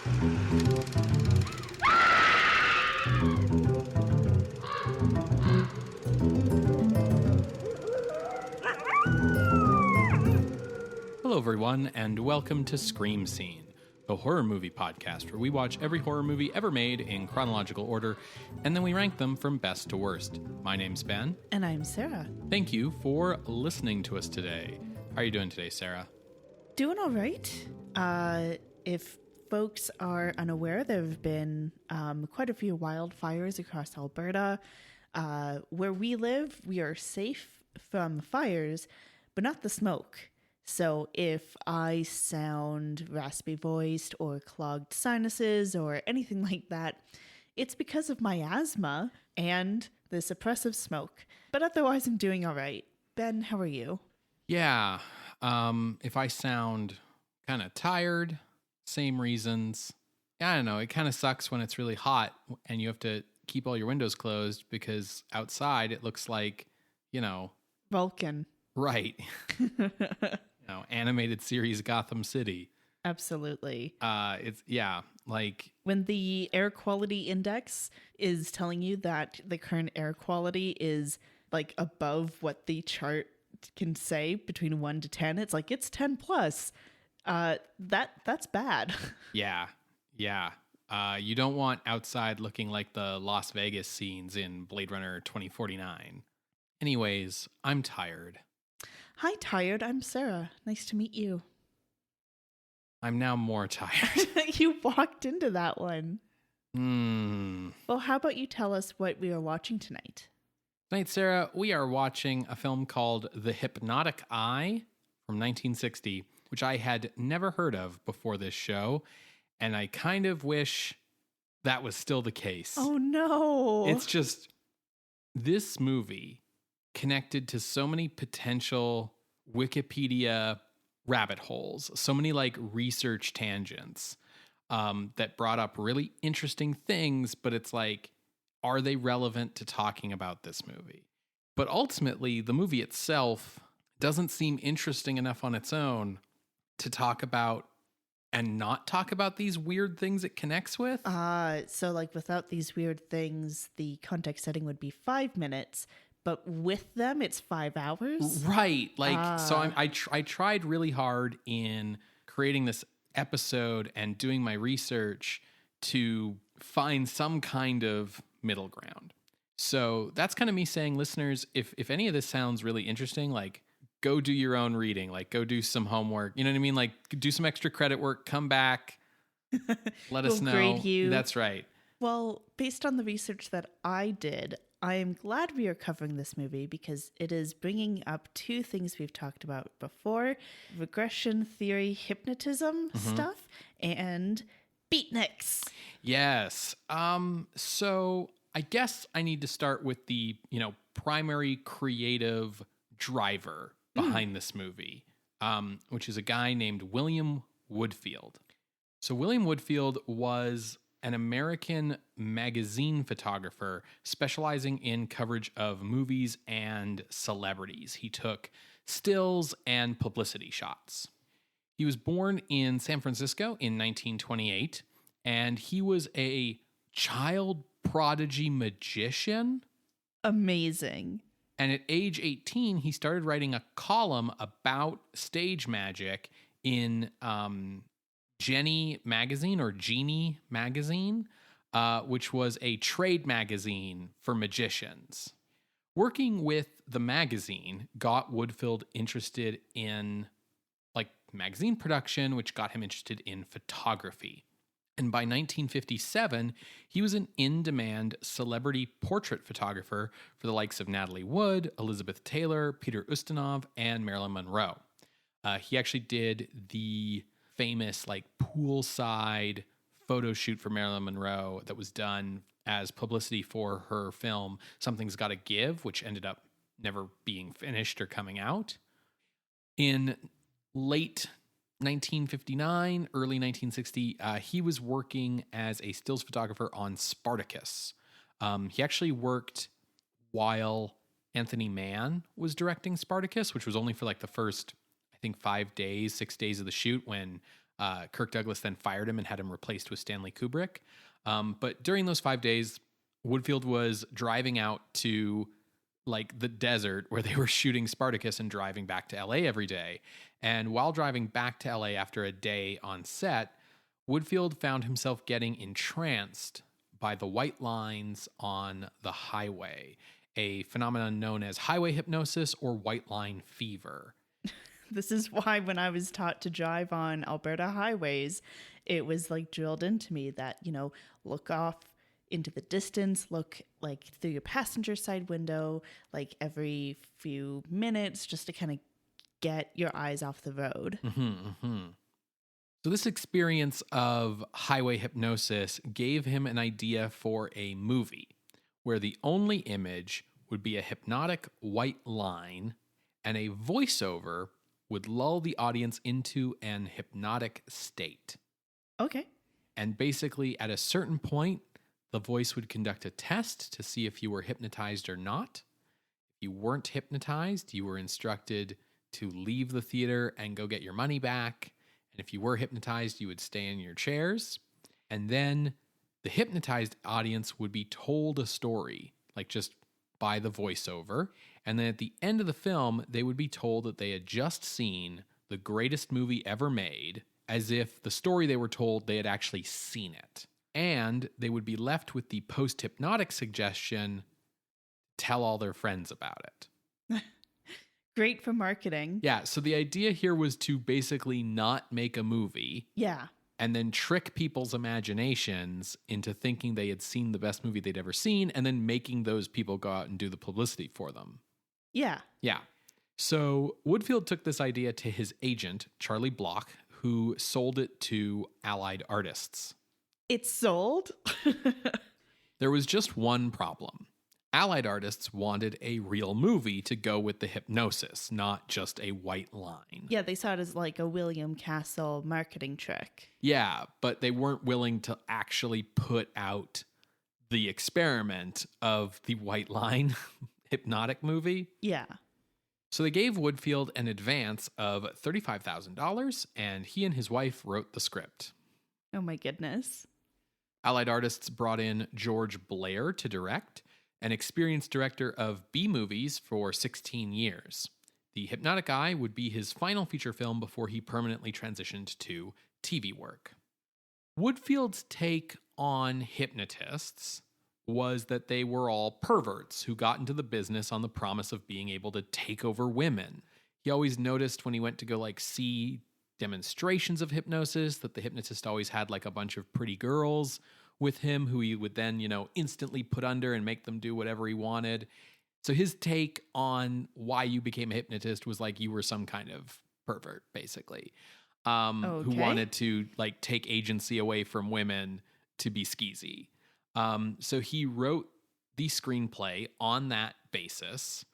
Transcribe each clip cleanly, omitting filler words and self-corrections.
Hello, everyone, and welcome to Scream Scene, the horror movie podcast where we watch every horror movie ever made in chronological order, and then we rank them from best to worst. My name's Ben. And I'm Sarah. Thank you for listening to us today. How are you doing today, Sarah? Doing all right. If folks are unaware, there have been quite a few wildfires across Alberta. Where we live, we are safe from fires, but not the smoke. So if I sound raspy-voiced or clogged sinuses or anything like that, it's because of my asthma and the suppressive smoke. But otherwise, I'm doing all right. Ben, how are you? Yeah, if I sound kind of tired, same reasons. I don't know, it kind of sucks when it's really hot and you have to keep all your windows closed because outside it looks like, Vulcan. Right. Animated series Gotham City. Absolutely. Like when the air quality index is telling you that the current air quality is like above what the chart can say between 1 to 10, it's like it's 10 plus. That's bad. Yeah. You don't want outside looking like the Las Vegas scenes in Blade Runner 2049. Anyways, I'm tired. Hi, tired. I'm Sarah. Nice to meet you. I'm now more tired. You walked into that one. Hmm. Well, how about you tell us what we are watching tonight? Tonight, Sarah, we are watching a film called The Hypnotic Eye from 1960, which I had never heard of before this show, and I kind of wish that was still the case. Oh, no. It's just, this movie connected to so many potential Wikipedia rabbit holes, so many like research tangents that brought up really interesting things, but it's like, are they relevant to talking about this movie? But ultimately, the movie itself doesn't seem interesting enough on its own to talk about and not talk about these weird things it connects with. So like without these weird things, the context setting would be 5 minutes. But with them, it's 5 hours? Right. So I tried really hard in creating this episode and doing my research to find some kind of middle ground. So that's kind of me saying, listeners, if any of this sounds really interesting, like go do your own reading, like go do some homework. You know what I mean? Like do some extra credit work, come back, let us know. Grade you. That's right. Well, based on the research that I did, I am glad we are covering this movie because it is bringing up 2 things we've talked about before: regression theory, hypnotism stuff, and beatniks. Yes. So I guess I need to start with the, primary creative driver behind this movie, which is a guy named William Woodfield. So William Woodfield was an American magazine photographer specializing in coverage of movies and celebrities. He took stills and publicity shots. He was born in San Francisco in 1928, and he was a child prodigy magician. Amazing. And at age 18, he started writing a column about stage magic in Genie magazine, which was a trade magazine for magicians. Working with the magazine got Woodfield interested in magazine production, which got him interested in photography. And by 1957, he was an in-demand celebrity portrait photographer for the likes of Natalie Wood, Elizabeth Taylor, Peter Ustinov, and Marilyn Monroe. He actually did the famous poolside photo shoot for Marilyn Monroe that was done as publicity for her film Something's Gotta Give, which ended up never being finished or coming out. In late 1959, early 1960, he was working as a stills photographer on Spartacus. He actually worked while Anthony Mann was directing Spartacus, which was only for the first, I think, 6 days of the shoot when Kirk Douglas then fired him and had him replaced with Stanley Kubrick. But during those 5 days, Woodfield was driving out to like the desert where they were shooting Spartacus and driving back to LA every day. And while driving back to LA after a day on set, Woodfield found himself getting entranced by the white lines on the highway, a phenomenon known as highway hypnosis or white line fever. This is why when I was taught to drive on Alberta highways, it was like drilled into me that, look off into the distance, look like through your passenger side window, like every few minutes, just to kind of get your eyes off the road. So this experience of highway hypnosis gave him an idea for a movie where the only image would be a hypnotic white line and a voiceover would lull the audience into an hypnotic state. Okay. And basically, at a certain point, the voice would conduct a test to see if you were hypnotized or not. If you weren't hypnotized, you were instructed to leave the theater and go get your money back. And if you were hypnotized, you would stay in your chairs. And then the hypnotized audience would be told a story, like just by the voiceover. And then at the end of the film, they would be told that they had just seen the greatest movie ever made, as if the story they were told, they had actually seen it. And they would be left with the post-hypnotic suggestion, tell all their friends about it. Great for marketing. Yeah, so the idea here was to basically not make a movie. Yeah. And then trick people's imaginations into thinking they had seen the best movie they'd ever seen, and then making those people go out and do the publicity for them. Yeah. Yeah. So Woodfield took this idea to his agent, Charlie Block, who sold it to Allied Artists. It's sold? There was just one problem. Allied Artists wanted a real movie to go with the hypnosis, not just a white line. Yeah, they saw it as like a William Castle marketing trick. Yeah, but they weren't willing to actually put out the experiment of the white line hypnotic movie. Yeah. So they gave Woodfield an advance of $35,000, and he and his wife wrote the script. Oh my goodness. Allied Artists brought in George Blair to direct, an experienced director of B-movies for 16 years. The Hypnotic Eye would be his final feature film before he permanently transitioned to TV work. Woodfield's take on hypnotists was that they were all perverts who got into the business on the promise of being able to take over women. He always noticed when he went to go see demonstrations of hypnosis that the hypnotist always had a bunch of pretty girls with him who he would then, instantly put under and make them do whatever he wanted. So his take on why you became a hypnotist was you were some kind of pervert, basically, who wanted to take agency away from women to be skeezy. So he wrote the screenplay on that basis,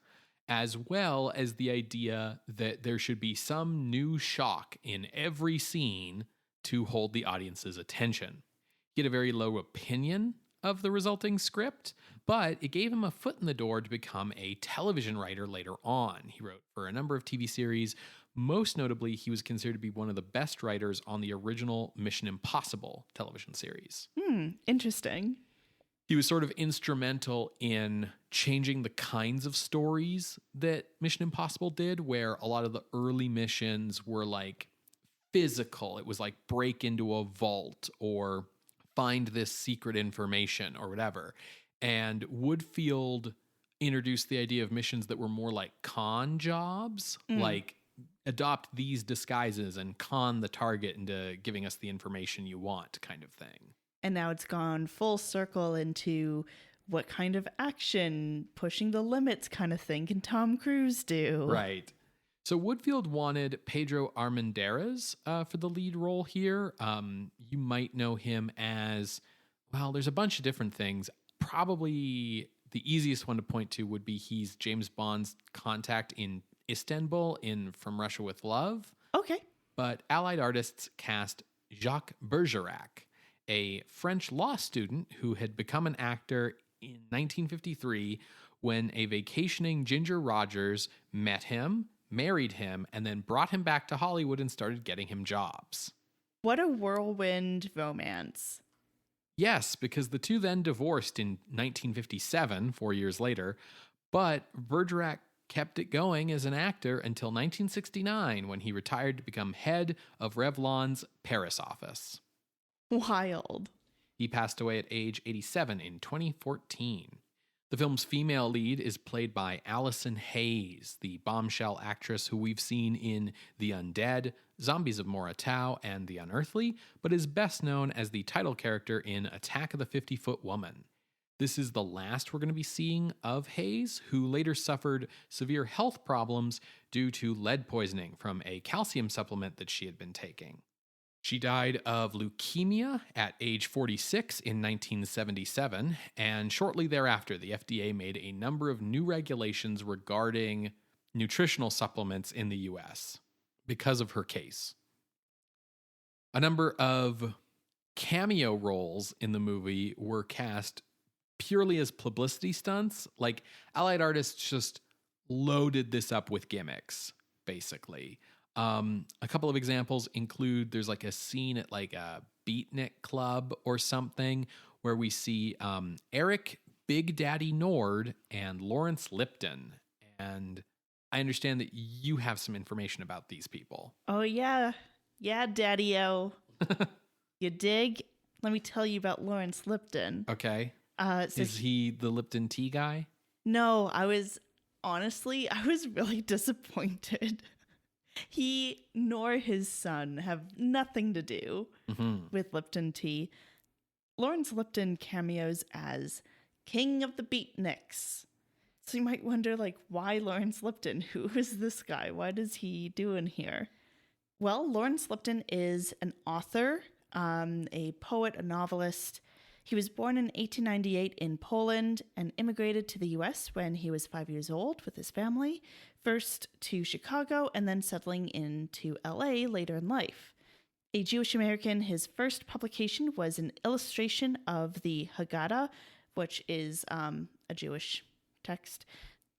as well as the idea that there should be some new shock in every scene to hold the audience's attention. He had a very low opinion of the resulting script, but it gave him a foot in the door to become a television writer later on. He wrote for a number of TV series. Most notably, he was considered to be one of the best writers on the original Mission Impossible television series. Interesting. He was sort of instrumental in changing the kinds of stories that Mission Impossible did, where a lot of the early missions were physical. It was break into a vault or find this secret information or whatever. And Woodfield introduced the idea of missions that were more like con jobs, adopt these disguises and con the target into giving us the information you want kind of thing. And now it's gone full circle into what kind of action, pushing the limits kind of thing can Tom Cruise do? Right. So Woodfield wanted Pedro Armendariz for the lead role here. You might know him as, there's a bunch of different things. Probably the easiest one to point to would be he's James Bond's contact in Istanbul in From Russia with Love. Okay. But Allied Artists cast Jacques Bergerac, a French law student who had become an actor in 1953 when a vacationing Ginger Rogers met him, married him, and then brought him back to Hollywood and started getting him jobs. What a whirlwind romance. Yes, because the two then divorced in 1957, 4 years later, but Bergerac kept it going as an actor until 1969 when he retired to become head of Revlon's Paris office. Wild. He passed away at age 87 in 2014. The film's female lead is played by Allison Hayes, the bombshell actress who we've seen in The Undead, Zombies of Moratau, and The Unearthly, but is best known as the title character in Attack of the 50-Foot Woman. This is the last we're going to be seeing of Hayes, who later suffered severe health problems due to lead poisoning from a calcium supplement that she had been taking. She died of leukemia at age 46 in 1977, and shortly thereafter, the FDA made a number of new regulations regarding nutritional supplements in the US because of her case. A number of cameo roles in the movie were cast purely as publicity stunts. Like, Allied artists just loaded this up with gimmicks, basically. A couple of examples include there's like a scene at like a beatnik club or something where we see Eric Big Daddy Nord and Lawrence Lipton. And I understand that you have some information about these people. Oh, yeah. Yeah, Daddy-o. You dig? Let me tell you about Lawrence Lipton. Okay. Is he the Lipton tea guy? No, I was really disappointed. He nor his son have nothing to do with Lipton tea. Lawrence Lipton cameos as King of the Beatniks. So you might wonder, like, why Lawrence Lipton? Who is this guy? What is he doing here? Well, Lawrence Lipton is an author, a poet, a novelist. He was born in 1898 in Poland and immigrated to the U.S. when he was 5 years old with his family, first to Chicago and then settling into L.A. later in life. A Jewish American, his first publication was an illustration of the Haggadah, which is a Jewish text,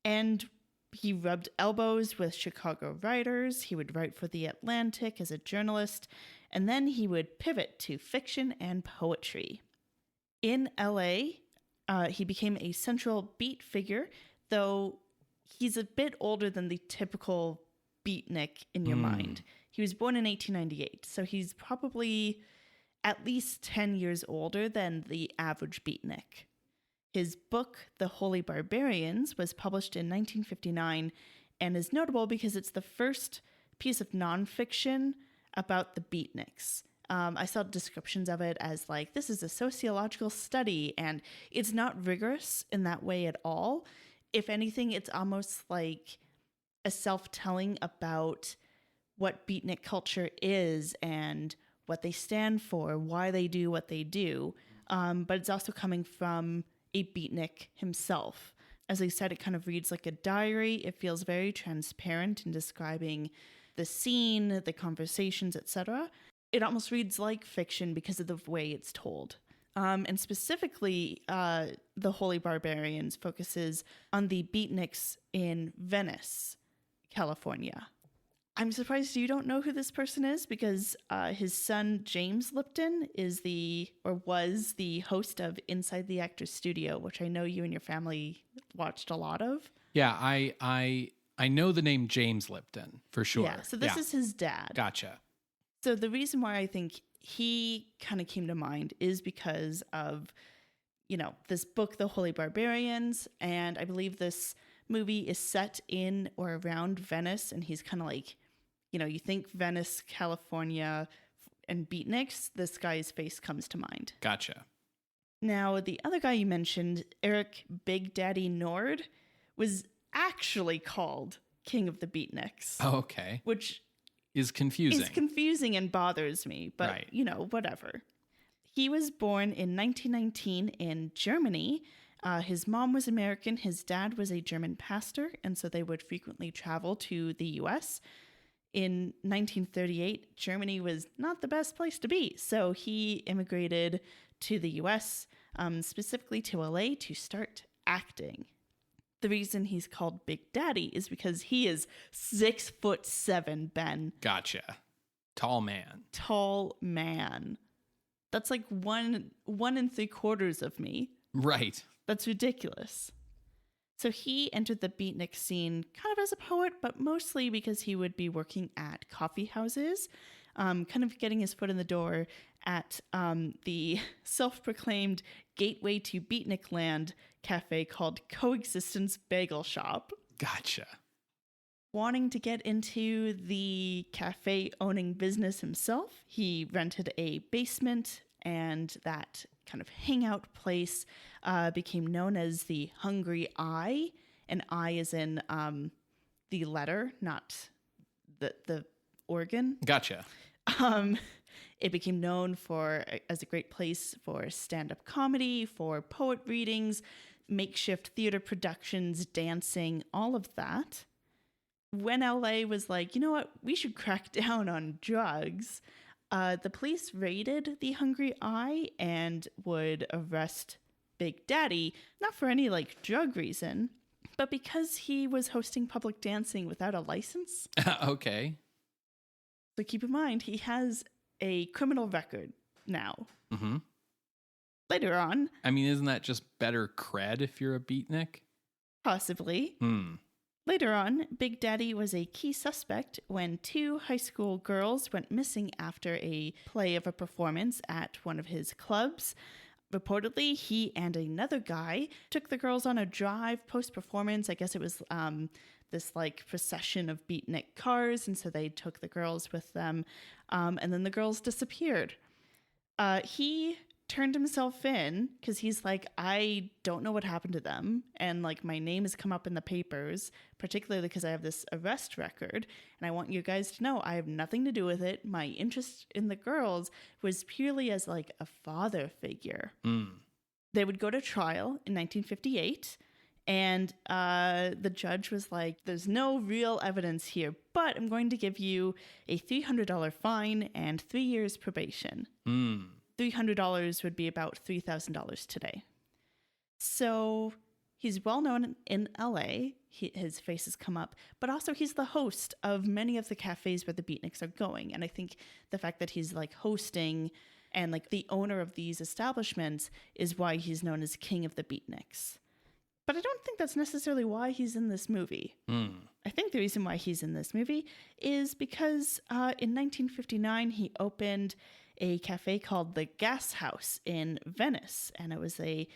and he rubbed elbows with Chicago writers. He would write for The Atlantic as a journalist, and then he would pivot to fiction and poetry. In LA, he became a central beat figure, though he's a bit older than the typical beatnik in your mind. He was born in 1898, so he's probably at least 10 years older than the average beatnik. His book, The Holy Barbarians, was published in 1959 and is notable because it's the first piece of nonfiction about the beatniks. I saw descriptions of it as like, this is a sociological study, and it's not rigorous in that way at all. If anything, it's almost like a self-telling about what beatnik culture is and what they stand for, why they do what they do. But it's also coming from a beatnik himself. As I said, it kind of reads like a diary. It feels very transparent in describing the scene, the conversations, etc. It almost reads like fiction because of the way it's told. And specifically, The Holy Barbarians focuses on the beatniks in Venice, California. I'm surprised you don't know who this person is because his son, James Lipton, was the host of Inside the Actor's Studio, which I know you and your family watched a lot of. Yeah, I know the name James Lipton for sure. Yeah, so this is his dad. Gotcha. So the reason why I think he kind of came to mind is because of, this book, The Holy Barbarians, and I believe this movie is set in or around Venice, and he's kind of like, you think Venice, California, and beatniks, this guy's face comes to mind. Gotcha. Now, the other guy you mentioned, Eric Big Daddy Nord, was actually called King of the Beatniks. Oh, okay. Which is confusing. It's confusing and bothers me, but, right. Whatever. He was born in 1919 in Germany. His mom was American. His dad was a German pastor, and so they would frequently travel to the U.S. In 1938, Germany was not the best place to be, so he immigrated to the U.S., specifically to L.A., to start acting. The reason he's called Big Daddy is because he is 6'7", Ben. Gotcha. Tall man. Tall man. That's like 1 3/4 of me. Right. That's ridiculous. So he entered the beatnik scene kind of as a poet, but mostly because he would be working at coffee houses, kind of getting his foot in the door at the self-proclaimed gateway to beatnik land cafe called Coexistence Bagel Shop. Gotcha. Wanting to get into the cafe owning business himself, he rented a basement, and that kind of hangout place became known as the Hungry Eye. And eye is in the letter, not the organ. Gotcha. It became known as a great place for stand-up comedy, for poet readings, makeshift theater productions, dancing, all of that. When LA was like, you know what, we should crack down on drugs, the police raided the Hungry Eye and would arrest Big Daddy, not for any like drug reason, but because he was hosting public dancing without a license. Okay. So keep in mind, he has a criminal record now. Mm-hmm. Later on. I mean, isn't that just better cred if you're a beatnik? Possibly. Later on, Big Daddy was a key suspect when 2 high school girls went missing after a play of a performance at one of his clubs. Reportedly, he and another guy took the girls on a drive post-performance. I guess it was this like procession of beatnik cars, and so they took the girls with them, and then the girls disappeared. He turned himself in because he's like, I don't know what happened to them, and like my name has come up in the papers, particularly because I have this arrest record, and I want you guys to know I have nothing to do with it. My interest in the girls was purely as like a father figure. They would go to trial in 1958, and the judge was like, there's no real evidence here, but I'm going to give you a $300 fine and 3 years probation. $300 would be about $3,000 today. So he's well known in LA. His face has come up, but also he's the host of many of the cafes where the beatniks are going. And I think the fact that he's like hosting and like the owner of these establishments is why he's known as King of the Beatniks. But I don't think that's necessarily why he's in this movie. I think the reason why he's in this movie is because in 1959, he opened a cafe called the Gas House in Venice. And it was a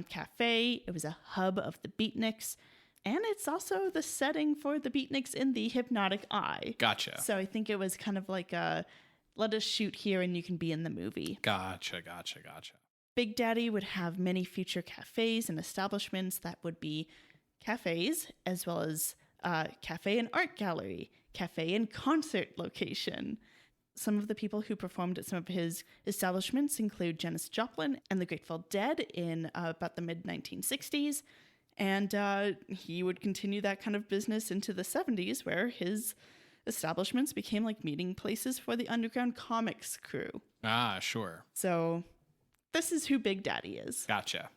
cafe. It was a hub of the beatniks. And it's also the setting for the beatniks in the Hypnotic Eye. Gotcha. So I think it was kind of like a, let us shoot here and you can be in the movie. Gotcha. Big Daddy would have many future cafes and establishments that would be cafes, as well as cafe and art gallery, cafe and concert location. Some of the people who performed at some of his establishments include Janis Joplin and the Grateful Dead in about the mid-1960s. And he would continue that kind of business into the 70s, where his establishments became like meeting places for the underground comics crew. Ah, sure. So this is who Big Daddy is. Gotcha.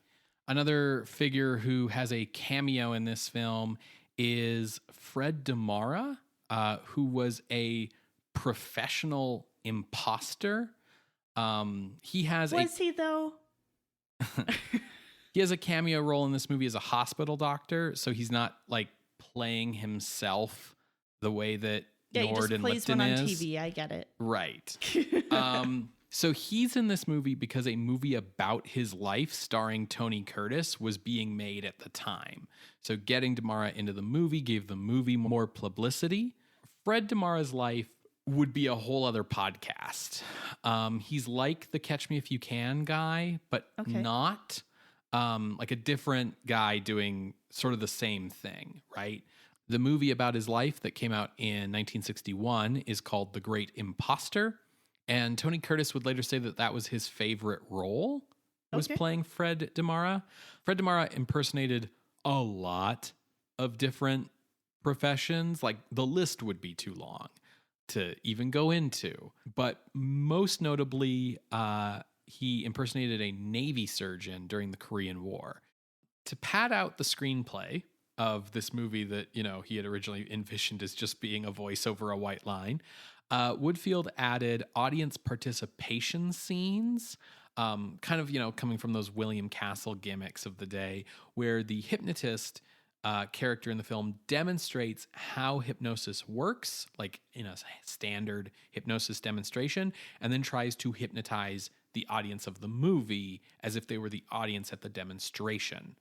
Another figure who has a cameo in this film is Fred DeMara, who was a professional imposter. He has he though? He has a cameo role in this movie as a hospital doctor, so he's not like playing himself the way that Nord and Lipton one is. on TV. I get it. Right. So he's in this movie because a movie about his life starring Tony Curtis was being made at the time. So getting DeMara into the movie gave the movie more publicity. Fred DeMara's life would be a whole other podcast. He's like the Catch Me If You Can guy, but not like a different guy doing sort of the same thing, right? The movie about his life that came out in 1961 is called The Great Imposter. And Tony Curtis would later say that that was his favorite role, was playing Fred DeMara. Fred DeMara impersonated a lot of different professions. Like the list would be too long to even go into. But most notably, he impersonated a Navy surgeon during the Korean War. To pad out the screenplay of this movie that, you know, he had originally envisioned as just being a voice over a white line, Woodfield added audience participation scenes, kind of, coming from those William Castle gimmicks of the day, where the hypnotist character in the film demonstrates how hypnosis works, like in a standard hypnosis demonstration, and then tries to hypnotize the audience of the movie as if they were the audience at the demonstration.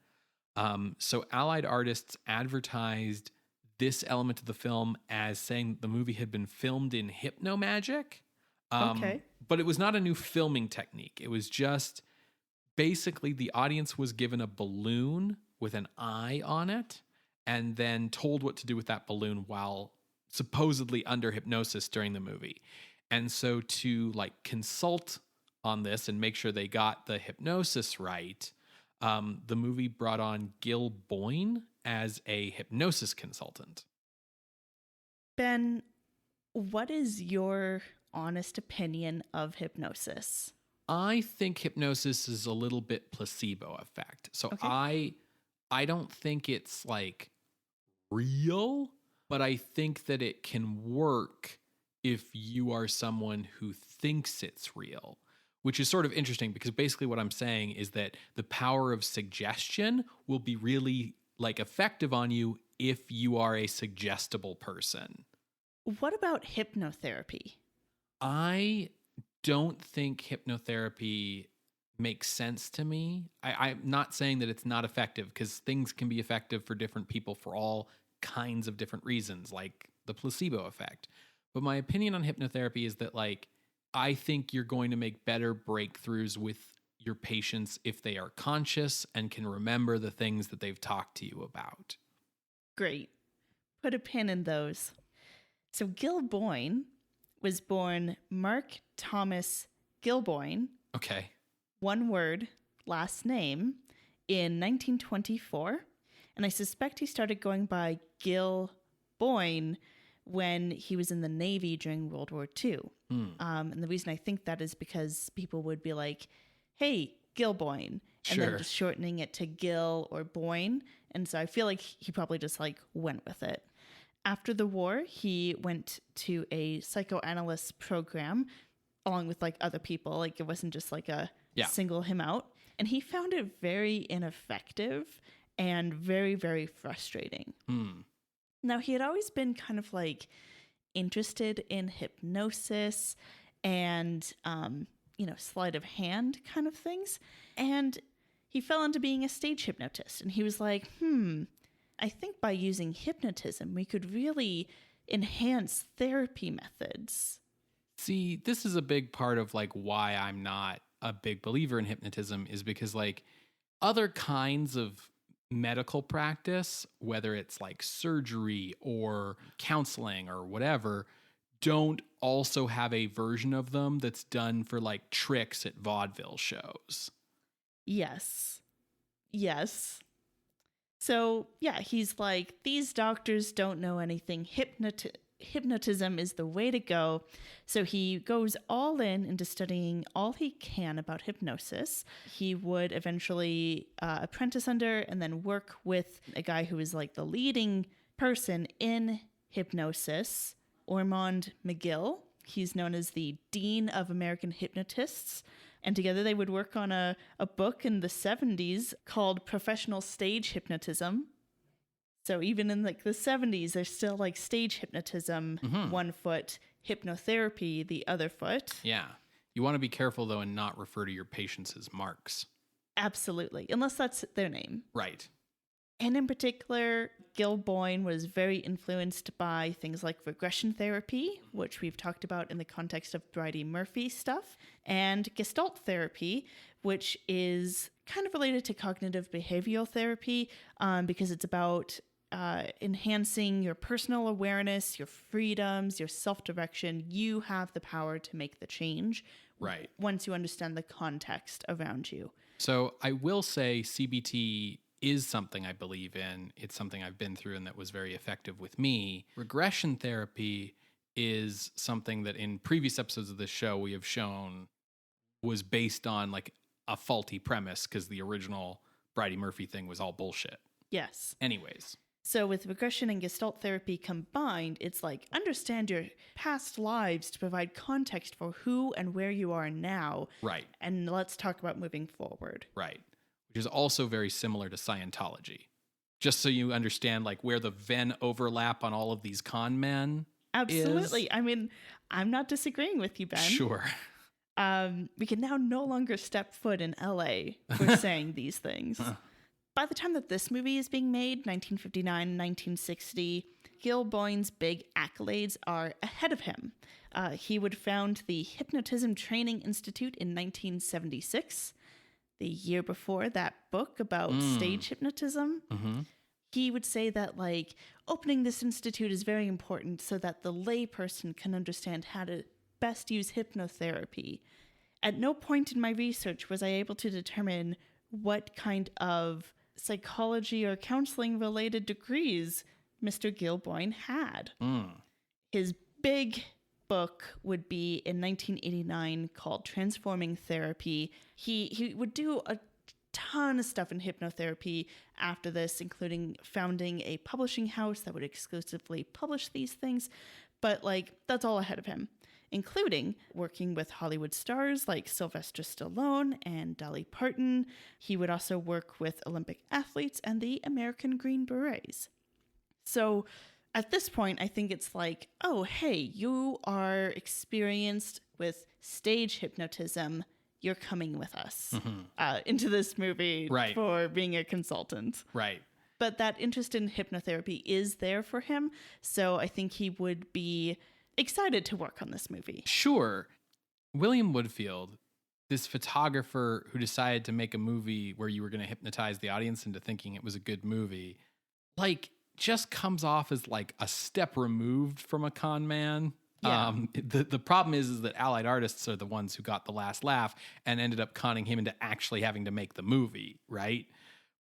So Allied artists advertised this element of the film as saying the movie had been filmed in HYPNOMAGIC. Okay. But it was not a new filming technique. It was just basically the audience was given a balloon with an eye on it and then told what to do with that balloon while supposedly under hypnosis during the movie. And so to consult on this and make sure they got the hypnosis right, the movie brought on Gil Boyne as a hypnosis consultant. Ben, what is your honest opinion of hypnosis? I think hypnosis is a little bit placebo effect. So okay. I don't think it's real, but I think that it can work if you are someone who thinks it's real, which is sort of interesting because basically what I'm saying is that the power of suggestion will be really effective on you if you are a suggestible person. What about hypnotherapy? I don't think hypnotherapy makes sense to me. I'm not saying that it's not effective because things can be effective for different people for all kinds of different reasons, like the placebo effect. But my opinion on hypnotherapy is that I think you're going to make better breakthroughs with your patients if they are conscious and can remember the things that they've talked to you about. Great. Put a pin in those. So Gil Boyne was born Mark Thomas Gilboyne. Okay. One word, last name, in 1924. And I suspect he started going by Gil Boyne when he was in the Navy during World War II. And the reason I think that is because people would be like, hey, Gil Boyne. And then just shortening it to Gil or Boyne. And so I feel like he probably just went with it. After the war, he went to a psychoanalyst program along with other people. It wasn't just a single him out. And he found it very ineffective and very, very frustrating. Now, he had always been kind of interested in hypnosis and, sleight of hand kind of things. And he fell into being a stage hypnotist. And he was like, I think by using hypnotism, we could really enhance therapy methods. See, this is a big part of why I'm not a big believer in hypnotism is because other kinds of medical practice, whether it's surgery or counseling or whatever, don't also have a version of them that's done for tricks at vaudeville shows. Yes. So, yeah, he's these doctors don't know anything. Hypnotism is the way to go. So he goes all in into studying all he can about hypnosis. He would eventually apprentice under and then work with a guy who was the leading person in hypnosis, Ormond McGill. He's known as the Dean of American Hypnotists. And together they would work on a book in the 70s called Professional Stage Hypnotism. So even in the 70s, there's still stage hypnotism, one foot, hypnotherapy, the other foot. Yeah. You want to be careful, though, and not refer to your patients as marks. Absolutely. Unless that's their name. Right. And in particular, Gil Boyne was very influenced by things like regression therapy, which we've talked about in the context of Bridie Murphy stuff, and Gestalt therapy, which is kind of related to cognitive behavioral therapy because it's about enhancing your personal awareness, your freedoms, your self-direction. You have the power to make the change. Right. Once you understand the context around you. So I will say CBT is something I believe in. It's something I've been through and that was very effective with me. Regression therapy is something that in previous episodes of this show we have shown was based on a faulty premise because the original Bridie Murphy thing was all bullshit. Yes. Anyways. So with regression and Gestalt therapy combined, it's like understand your past lives to provide context for who and where you are now. Right. And let's talk about moving forward. Right. Which is also very similar to Scientology. Just so you understand like where the Venn overlap on all of these con men Absolutely. is. I mean, I'm not disagreeing with you, Ben. Sure. We can now no longer step foot in LA for saying these things. By the time that this movie is being made, 1959, 1960, Gil Boyne's big accolades are ahead of him. He would found the Hypnotism Training Institute in 1976, the year before that book about stage hypnotism. Mm-hmm. He would say that, like, opening this institute is very important so that the layperson can understand how to best use hypnotherapy. At no point in my research was I able to determine what kind of psychology or counseling related degrees Mr. Gil Boyne had. His big book would be in 1989 called Transforming Therapy. He would do a ton of stuff in hypnotherapy after this, including founding a publishing house that would exclusively publish these things. But like, that's all ahead of him, including working with Hollywood stars like Sylvester Stallone and Dolly Parton. He would also work with Olympic athletes and the American Green Berets. So at this point, I think it's like, oh, hey, you are experienced with stage hypnotism. You're coming with us into this movie for being a consultant. Right. But that interest in hypnotherapy is there for him. So I think he would be excited to work on this movie. Sure. William Woodfield, this photographer who decided to make a movie where you were going to hypnotize the audience into thinking it was a good movie, like, just comes off as like a step removed from a con man. Yeah. The problem is that Allied artists are the ones who got the last laugh and ended up conning him into actually having to make the movie, right?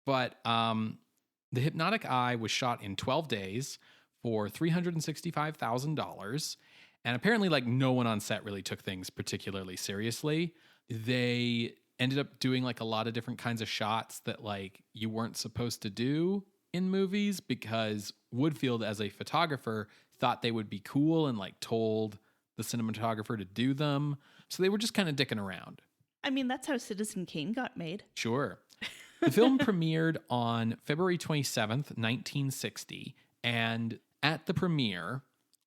But The Hypnotic Eye was shot in 12 days for $365,000. And apparently, like, no one on set really took things particularly seriously. They ended up doing like a lot of different kinds of shots that like you weren't supposed to do in movies because Woodfield, as a photographer, thought they would be cool and like told the cinematographer to do them. So they were just kind of dicking around. I mean, that's how Citizen Kane got made. Sure. The film premiered on February 27th, 1960. And at the premiere,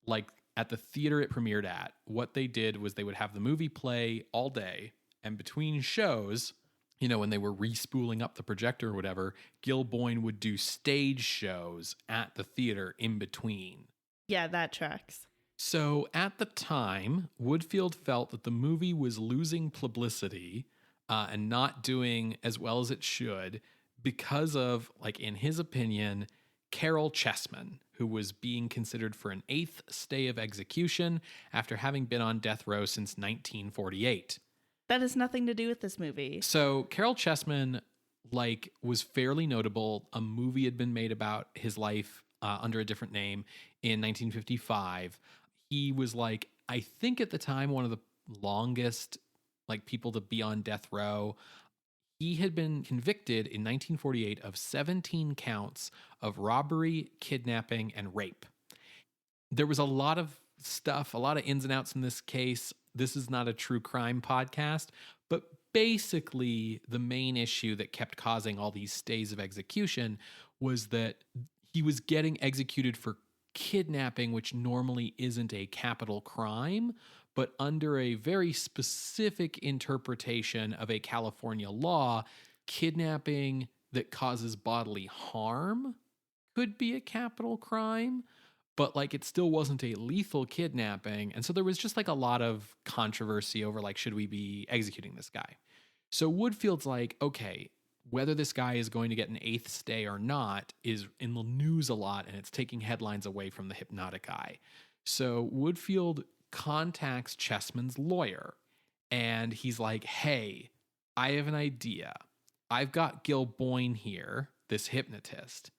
like at the theater it premiered at, what they did was they would have the movie play all day. And between shows, you know, when they were respooling up the projector or whatever, Gil Boyne would do stage shows at the theater in between. Yeah, that tracks. So at the time, Woodfield felt that the movie was losing publicity and not doing as well as it should because of, like, in his opinion, Carol Chessman, who was being considered for an 8th stay of execution after having been on death row since 1948. That has nothing to do with this movie. So Carol Chessman, like, was fairly notable. A movie had been made about his life under a different name in 1955. He was, like, I think at the time, one of the longest, like, people to be on death row. He had been convicted in 1948 of 17 counts of robbery, kidnapping, and rape. There was a lot of stuff, a lot of ins and outs in this case. This is not a true crime podcast, but basically the main issue that kept causing all these stays of execution was that he was getting executed for kidnapping, which normally isn't a capital crime, but under a very specific interpretation of a California law, kidnapping that causes bodily harm could be a capital crime, but like it still wasn't a lethal kidnapping. And so there was just like a lot of controversy over like, should we be executing this guy? So Woodfield's like, okay, whether this guy is going to get an 8th stay or not is in the news a lot, and it's taking headlines away from the Hypnotic Eye. So Woodfield contacts Chessman's lawyer, and he's like, hey, I have an idea. I've got Gil Boyne here, this hypnotist.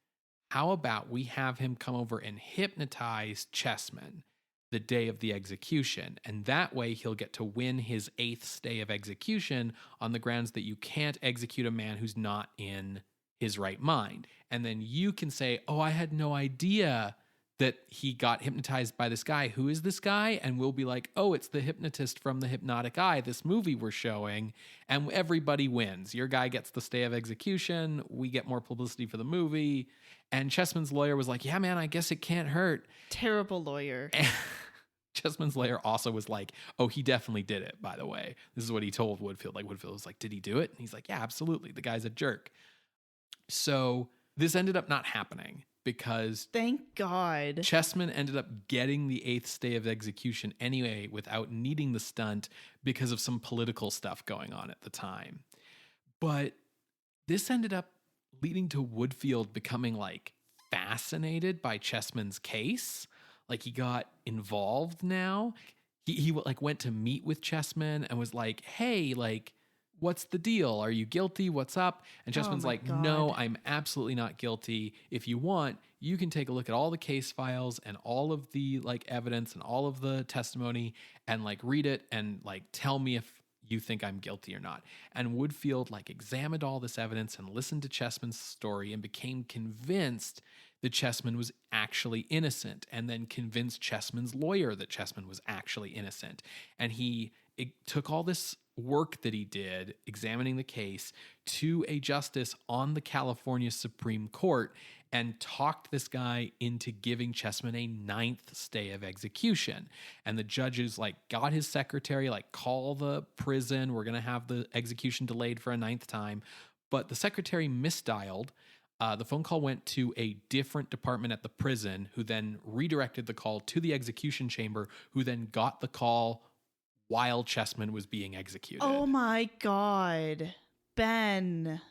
How about we have him come over and hypnotize Chessman the day of the execution, and that way he'll get to win his 8th stay of execution on the grounds that you can't execute a man who's not in his right mind. And then you can say, oh, I had no idea that he got hypnotized by this guy. Who is this guy? And we'll be like, oh, it's the hypnotist from The Hypnotic Eye, this movie we're showing. And everybody wins. Your guy gets the stay of execution. We get more publicity for the movie. And Chessman's lawyer was like, yeah, man, I guess it can't hurt. Terrible lawyer. And Chessman's lawyer also was like, oh, he definitely did it, by the way. This is what he told Woodfield. Like, Woodfield was like, did he do it? And he's like, yeah, absolutely. The guy's a jerk. So this ended up not happening because thank God Chessman ended up getting the 8th stay of execution anyway without needing the stunt because of some political stuff going on at the time. But this ended up leading to Woodfield becoming like fascinated by Chessman's case. Like he got involved now. He like went to meet with Chessman and was like, hey, like, what's the deal? Are you guilty? What's up? And Chessman's like, God. no, I'm absolutely not guilty. If you want, you can take a look at all the case files and all of the like evidence and all of the testimony and like read it and like tell me if you think I'm guilty or not. And Woodfield like examined all this evidence and listened to Chessman's story and became convinced that Chessman was actually innocent, and then convinced Chessman's lawyer that Chessman was actually innocent. And he took all this work that he did examining the case to a justice on the California Supreme Court and talked this guy into giving Chessman a 9th stay of execution. And the judges like got his secretary, like, call the prison. We're going to have the execution delayed for a 9th time. But the secretary misdialed. The phone call went to a different department at the prison, who then redirected the call to the execution chamber, who then got the call while Chessman was being executed. Oh my God, Ben.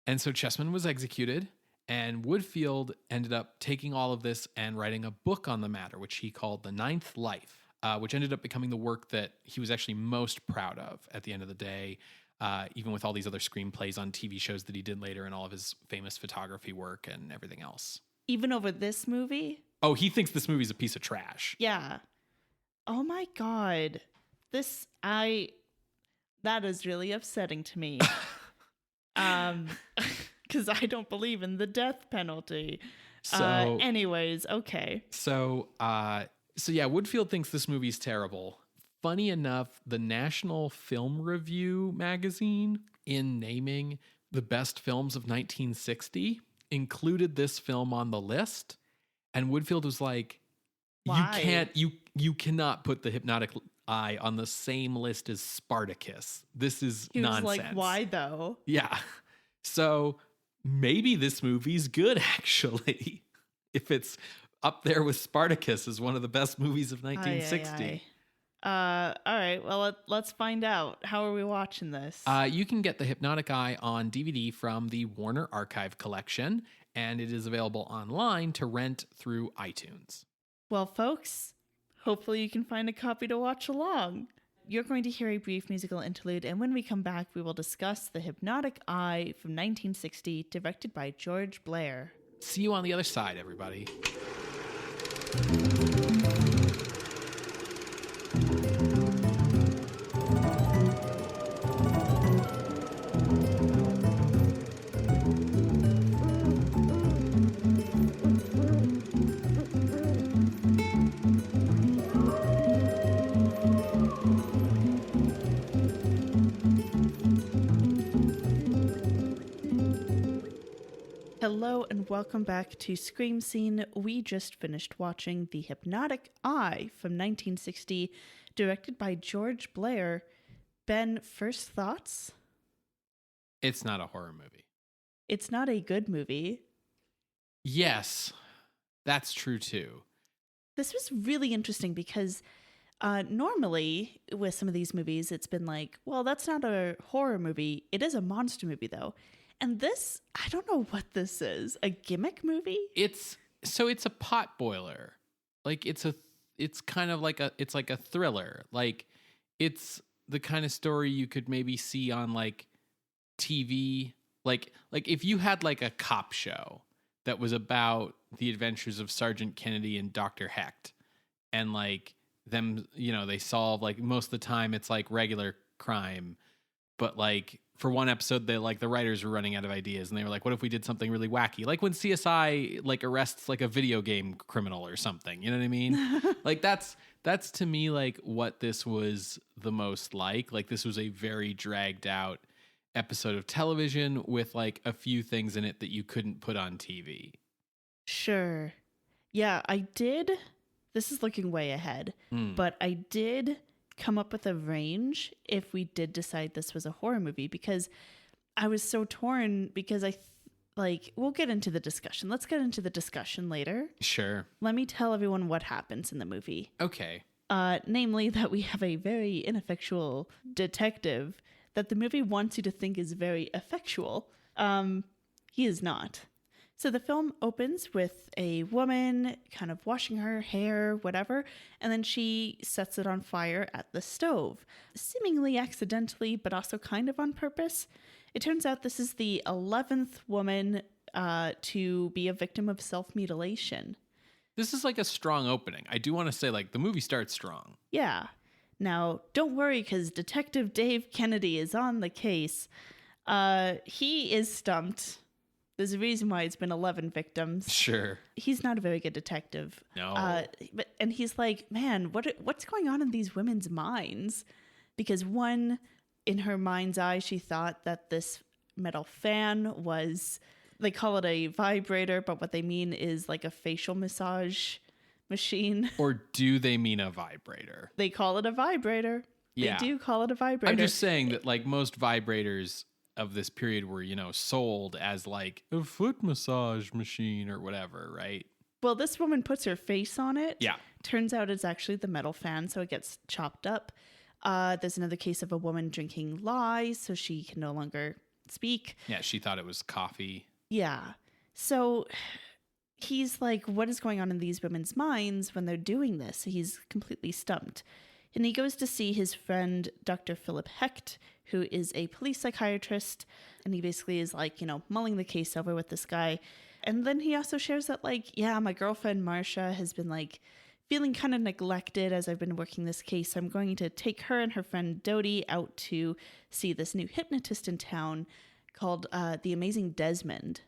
And so Chessman was executed, and Woodfield ended up taking all of this and writing a book on the matter, which he called The 9th Life, which ended up becoming the work that he was actually most proud of at the end of the day. Even with all these other screenplays on TV shows that he did later and all of his famous photography work and everything else. Even over this movie? Oh, he thinks this movie's a piece of trash. Yeah. Oh my God. That is really upsetting to me. Because I don't believe in the death penalty. So, anyways, okay. So yeah, Woodfield thinks this movie's terrible. Funny enough, the National Film Review magazine, in naming the best films of 1960, included this film on the list. And Woodfield was like, why? You cannot put The Hypnotic Eye on the same list as Spartacus. This is nonsense. He was like, why though? Yeah. So maybe this movie's good, actually, if it's up there with Spartacus as one of the best movies of 1960. All right, well, let's find out. How are we watching this? You can get The Hypnotic Eye on DVD from the Warner Archive Collection, and it is available online to rent through iTunes. Well, folks, hopefully you can find a copy to watch along. You're going to hear a brief musical interlude, and when we come back, we will discuss The Hypnotic Eye from 1960, directed by George Blair. See you on the other side, everybody. Hello and welcome back to Scream Scene. We just finished watching The Hypnotic Eye from 1960, directed by George Blair. Ben, first thoughts? It's not a horror movie. It's not a good movie. Yes, that's true too. This was really interesting because normally with some of these movies, it's been like, well, that's not a horror movie. It is a monster movie though. And this, I don't know what this is. A gimmick movie? It's a pot boiler. Like it's kind of like a thriller. Like it's the kind of story you could maybe see on like TV. Like if you had like a cop show that was about the adventures of Sergeant Kennedy and Dr. Hecht, and like them, they solve, like, most of the time it's like regular crime, but like for one episode, the writers were running out of ideas, and they were like, what if we did something really wacky? Like when CSI like arrests like a video game criminal or something. You know what I mean? Like that's to me like what this was the most like. Like this was a very dragged out episode of television with like a few things in it that you couldn't put on TV. Sure. Yeah, I did. This is looking way ahead, but I did come up with a range if we did decide this was a horror movie, because I was so torn because we'll get into the discussion. Let's get into the discussion later. Sure. Let me tell everyone what happens in the movie. Okay. Namely that we have a very ineffectual detective that the movie wants you to think is very effectual. He is not. So the film opens with a woman kind of washing her hair, whatever, and then she sets it on fire at the stove, seemingly accidentally, but also kind of on purpose. It turns out this is the 11th woman to be a victim of self-mutilation. This is like a strong opening. I do want to say, like, the movie starts strong. Yeah. Now, don't worry, because Detective Dave Kennedy is on the case. He is stumped. There's a reason why it's been 11 victims. Sure. He's not a very good detective. No. And he's like, man, what's going on in these women's minds? Because one, in her mind's eye, she thought that this metal fan was, they call it a vibrator, but what they mean is like a facial massage machine. Or do they mean a vibrator? They call it a vibrator. Yeah. They do call it a vibrator. I'm just saying that like most vibrators of this period were, you know, sold as like a foot massage machine or whatever, right? Well, this woman puts her face on it. Yeah. Turns out it's actually the metal fan, so it gets chopped up. There's another case of a woman drinking lye, so she can no longer speak. Yeah, she thought it was coffee. Yeah. So he's like, what is going on in these women's minds when they're doing this? He's completely stumped. And he goes to see his friend, Dr. Philip Hecht, who is a police psychiatrist. And he basically is like, you know, mulling the case over with this guy. And then he also shares that, like, yeah, my girlfriend, Marcia, has been like feeling kind of neglected as I've been working this case. So I'm going to take her and her friend Dodie out to see this new hypnotist in town called the Amazing Desmond.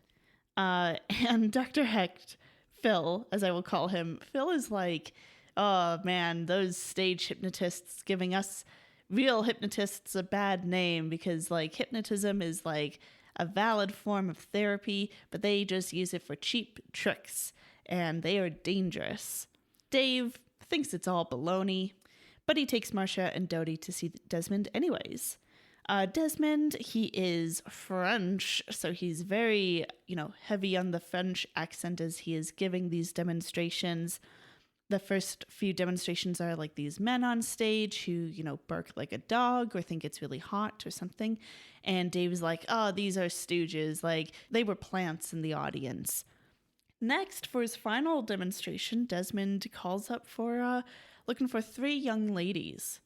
And Dr. Hecht, Phil, as I will call him, Phil is like, oh man, those stage hypnotists giving us real hypnotists a bad name, because like hypnotism is like a valid form of therapy, but they just use it for cheap tricks and they are dangerous. Dave thinks it's all baloney, but he takes Marcia and Dodie to see Desmond anyways. Desmond, he is French, so he's very, you know, heavy on the French accent as he is giving these demonstrations. The first few demonstrations are like these men on stage who, you know, bark like a dog or think it's really hot or something. And Dave's like, oh, these are stooges. Like, they were plants in the audience. Next, for his final demonstration, Desmond calls up for looking for 3 young ladies.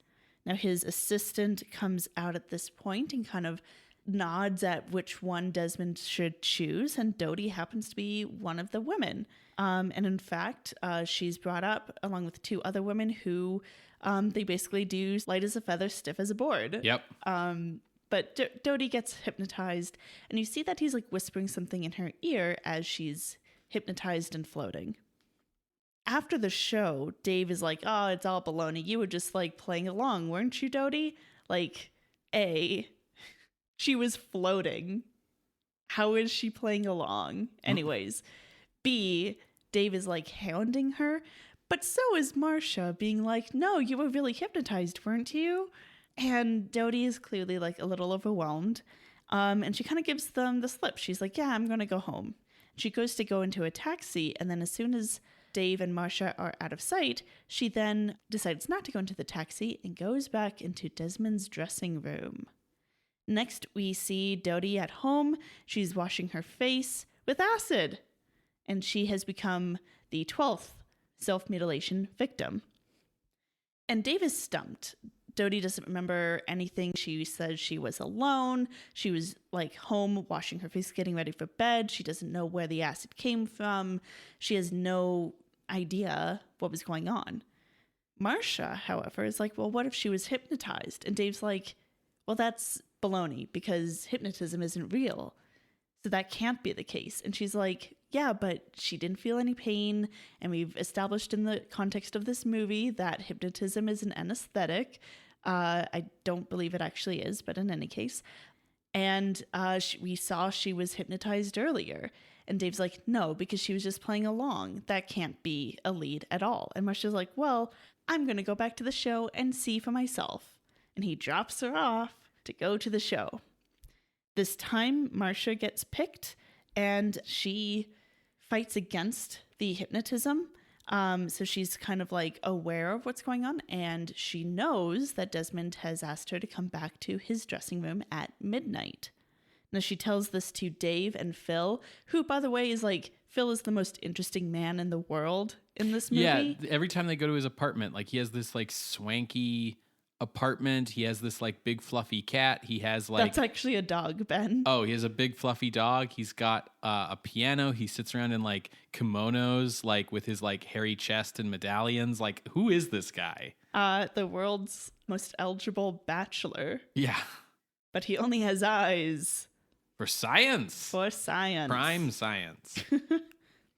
Now, his assistant comes out at this point and kind of nods at which one Desmond should choose, and Dodie happens to be one of the women. And in fact, she's brought up along with 2 other women who they basically do light as a feather, stiff as a board. Yep. But Dodie gets hypnotized, and you see that he's like whispering something in her ear as she's hypnotized and floating. After the show, Dave is like, oh, it's all baloney. You were just like playing along, weren't you, Dodie? Like, A, she was floating. How is she playing along? Anyways, B, Dave is like hounding her, but so is Marcia, being like, no, you were really hypnotized, weren't you? And Dodie is clearly like a little overwhelmed. And she kind of gives them the slip. She's like, yeah, I'm going to go home. She goes to go into a taxi, and then as soon as Dave and Marcia are out of sight, she then decides not to go into the taxi and goes back into Desmond's dressing room. Next, we see Dodie at home. She's washing her face with acid, and she has become the 12th self-mutilation victim. And Dave is stumped. Dodie doesn't remember anything. She says she was alone. She was like home washing her face, getting ready for bed. She doesn't know where the acid came from. She has no idea what was going on. Marcia, however, is like, well, what if she was hypnotized? And Dave's like, well, that's baloney because hypnotism isn't real. So that can't be the case. And she's like, yeah, but she didn't feel any pain. And we've established in the context of this movie that hypnotism is an anesthetic. I don't believe it actually is, but in any case. And we saw she was hypnotized earlier. And Dave's like, no, because she was just playing along. That can't be a lead at all. And Marcia's like, well, I'm going to go back to the show and see for myself. And he drops her off to go to the show. This time, Marcia gets picked and she fights against the hypnotism. So she's kind of like aware of what's going on. And she knows that Desmond has asked her to come back to his dressing room at midnight. Now she tells this to Dave and Phil, who, by the way, is like, Phil is the most interesting man in the world in this movie. Yeah, every time they go to his apartment, like he has this like swanky apartment. He has this like big fluffy cat. He has like... That's actually a dog, Ben. Oh, he has a big fluffy dog. He's got a piano. He sits around in like kimonos, like with his like hairy chest and medallions. Like, who is this guy? The world's most eligible bachelor. Yeah. But he only has eyes. For science. For science. Prime science.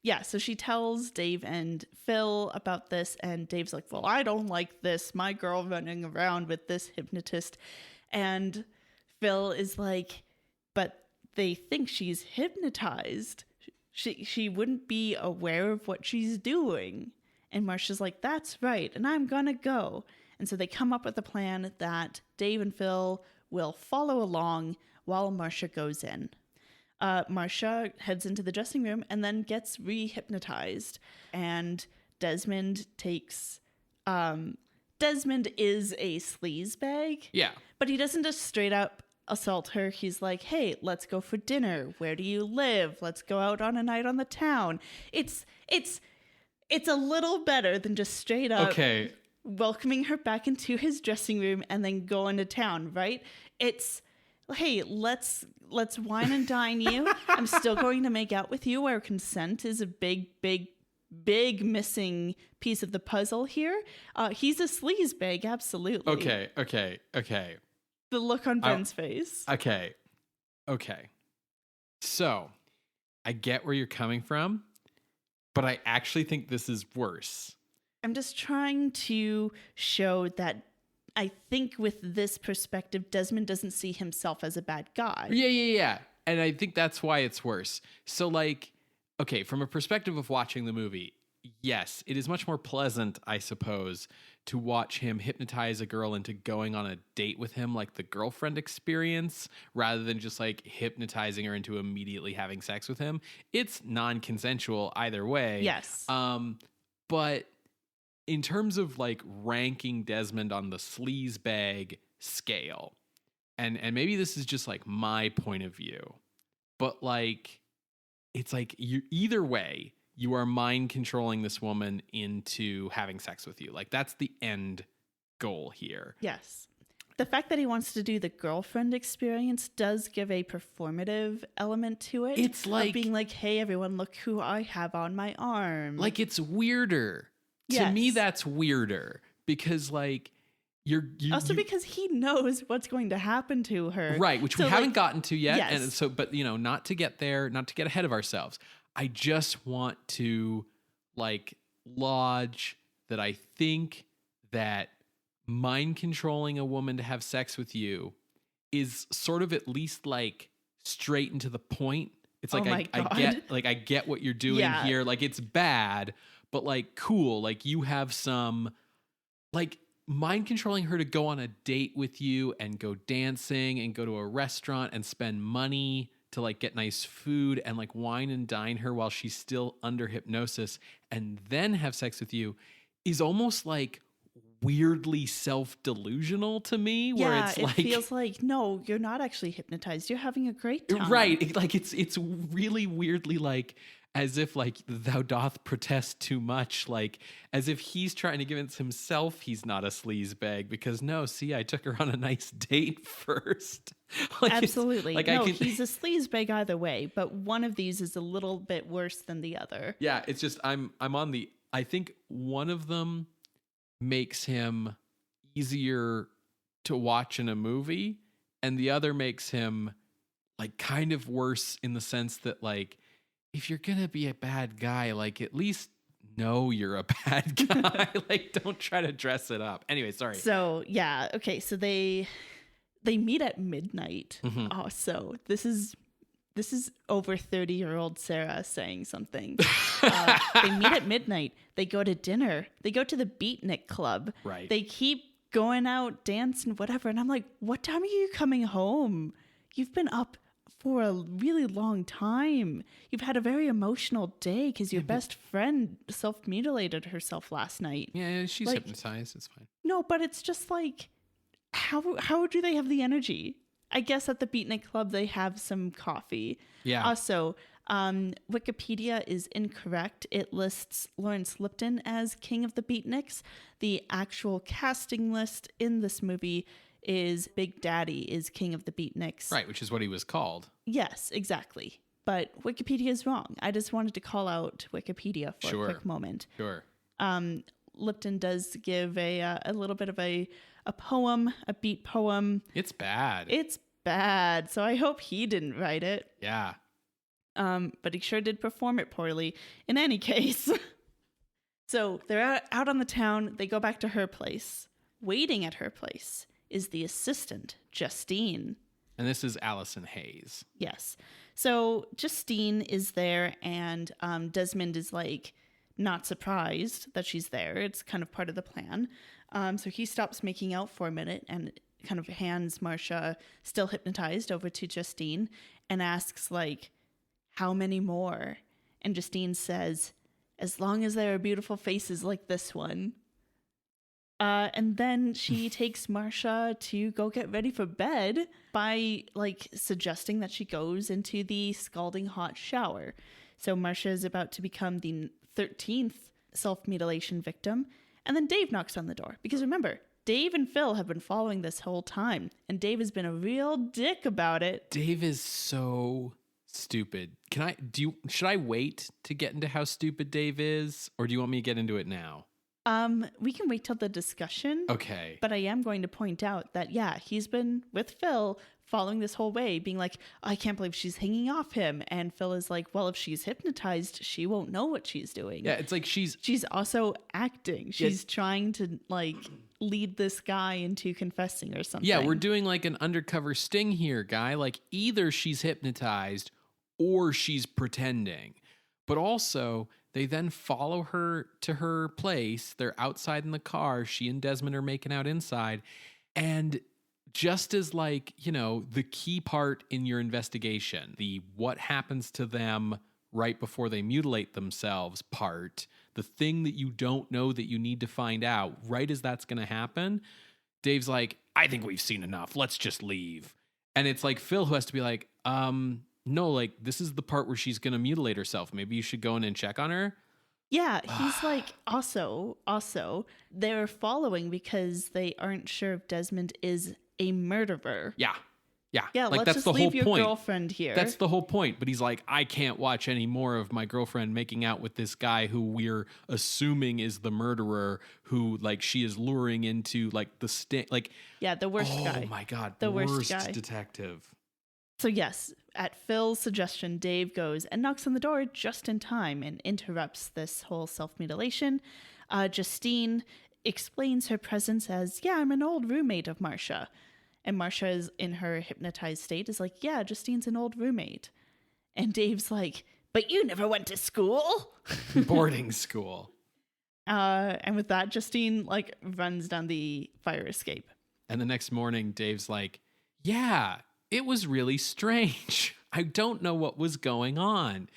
Yeah, so she tells Dave and Phil about this, and Dave's like, well, I don't like this. My girl running around with this hypnotist. And Phil is like, but they think she's hypnotized. She wouldn't be aware of what she's doing. And Marcia's like, that's right, and I'm gonna go. And so they come up with a plan that Dave and Phil will follow along while Marcia goes in. Marcia heads into the dressing room and then gets re-hypnotized. And Desmond takes... Desmond is a sleazebag. Yeah. But he doesn't just straight up assault her. He's like, hey, let's go for dinner. Where do you live? Let's go out on a night on the town. It's a little better than just straight up welcoming her back into his dressing room and then going to town, right? It's... hey, let's wine and dine you. I'm still going to make out with you, where consent is a big missing piece of the puzzle here. He's a sleazebag, absolutely. Okay. The look on Ben's face. Okay. So, I get where you're coming from, but I actually think this is worse. I'm just trying to show that I think with this perspective, Desmond doesn't see himself as a bad guy. Yeah. And I think that's why it's worse. So, like, okay, from a perspective of watching the movie, yes, it is much more pleasant, I suppose, to watch him hypnotize a girl into going on a date with him, like the girlfriend experience, rather than just, like, hypnotizing her into immediately having sex with him. It's non-consensual either way. Yes. But... in terms of like ranking Desmond on the sleazebag scale, and maybe this is just like my point of view, but like, it's like either way, you are mind controlling this woman into having sex with you. Like that's the end goal here. Yes. The fact that he wants to do the girlfriend experience does give a performative element to it. It's like of being like, hey, everyone, look who I have on my arm. Like it's weirder. Yes. To me, that's weirder because, like, because he knows what's going to happen to her, right? Which we haven't gotten to yet, yes. And so, but you know, not to get ahead of ourselves. I just want to like lodge that I think that mind controlling a woman to have sex with you is sort of at least like straight and to the point. It's like I get what you're doing here. Like it's bad. But like, cool, like you have some, like mind controlling her to go on a date with you and go dancing and go to a restaurant and spend money to like get nice food and like wine and dine her while she's still under hypnosis and then have sex with you is almost like weirdly self-delusional to me, where it's like it feels like, no, you're not actually hypnotized. You're having a great time. Right. Like it's really weirdly like, as if like thou doth protest too much, like as if he's trying to convince himself he's not a sleazebag because no, see, I took her on a nice date first. Like absolutely. Like no, he's a sleazebag either way, but one of these is a little bit worse than the other. Yeah, it's just I think one of them makes him easier to watch in a movie and the other makes him like kind of worse in the sense that like, if you're gonna be a bad guy, like at least know you're a bad guy. Like, don't try to dress it up. Anyway, sorry. So yeah, okay. So they meet at midnight. Mhm. Oh, so this is over 30-year-old Sarah saying something. They meet at midnight. They go to dinner. They go to the Beatnik Club. Right. They keep going out, dancing, whatever. And I'm like, what time are you coming home? You've been up for a really long time. You've had a very emotional day because your best friend self-mutilated herself last night. Yeah, she's Like, hypnotized. It's fine. No, but it's just like, how do they have the energy? I guess at the Beatnik Club they have some coffee. Yeah. Also, Wikipedia is incorrect. It lists Lawrence Lipton as King of the Beatniks. The actual casting list in this movie is Big Daddy is King of the Beatniks. Right, which is what he was called. Yes, exactly. But Wikipedia is wrong. I just wanted to call out Wikipedia for a quick moment. Sure. Lipton does give a little bit of a poem, a beat poem. It's bad. It's bad. So I hope he didn't write it. Yeah. But he sure did perform it poorly. In any case. So they're out on the town. They go back to her place. Waiting at her place is the assistant, Justine. And this is Allison Hayes. Yes. So Justine is there, and Desmond is like not surprised that she's there. It's kind of part of the plan. So he stops making out for a minute and kind of hands Marcia, still hypnotized, over to Justine and asks like, how many more? And Justine says, as long as there are beautiful faces like this one. And then she takes Marcia to go get ready for bed by like suggesting that she goes into the scalding hot shower. So Marcia is about to become the 13th self-mutilation victim. And then Dave knocks on the door. Because remember, Dave and Phil have been following this whole time. And Dave has been a real dick about it. Dave is so stupid. Should I wait to get into how stupid Dave is? Or do you want me to get into it now? We can wait till the discussion. Okay. But I am going to point out that, yeah, he's been with Phil following this whole way, being like, I can't believe she's hanging off him. And Phil is like, well, if she's hypnotized, she won't know what she's doing. Yeah, it's like she's also acting. She's trying to like lead this guy into confessing or something. Yeah, we're doing like an undercover sting here, guy. Like either she's hypnotized or she's pretending. But also, they then follow her to her place. They're outside in the car. She and Desmond are making out inside. And just as like, the key part in your investigation, the what happens to them right before they mutilate themselves part, the thing that you don't know that you need to find out, right as that's going to happen, Dave's like, I think we've seen enough. Let's just leave. And it's like Phil who has to be like, no, like this is the part where she's going to mutilate herself. Maybe you should go in and check on her. Yeah, he's like, also, they're following because they aren't sure if Desmond is a murderer. Yeah. Yeah, like, let's that's just the leave whole your point. girlfriend here. That's the whole point. But he's like, I can't watch any more of my girlfriend making out with this guy who we're assuming is the murderer, who like she is luring into like the like. Yeah, the worst guy. Oh my God, the worst guy. detective. So yes, at Phil's suggestion, Dave goes and knocks on the door just in time and interrupts this whole self-mutilation. Justine explains her presence as, yeah, I'm an old roommate of Marcia. And Marcia is in her hypnotized state is like, yeah, Justine's an old roommate. And Dave's like, but you never went to school. Boarding school. And with that, Justine like runs down the fire escape. And the next morning, Dave's like, yeah, it was really strange. I don't know what was going on.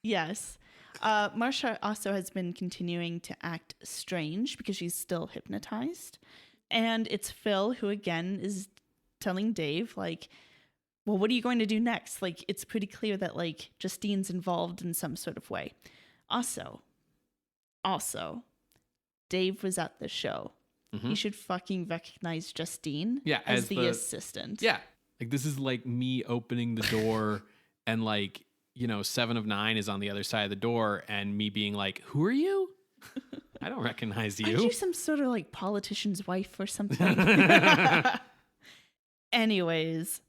Yes. Marcia also has been continuing to act strange because she's still hypnotized. And it's Phil who, again, is telling Dave, like, well, what are you going to do next? Like, it's pretty clear that, like, Justine's involved in some sort of way. Also, Dave was at the show. Mm-hmm. He should fucking recognize Justine as the assistant. Yeah. Like, this is like me opening the door and, like, 7 of 9 is on the other side of the door and me being like, who are you? I don't recognize you. Aren't you some sort of like politician's wife or something? Anyways,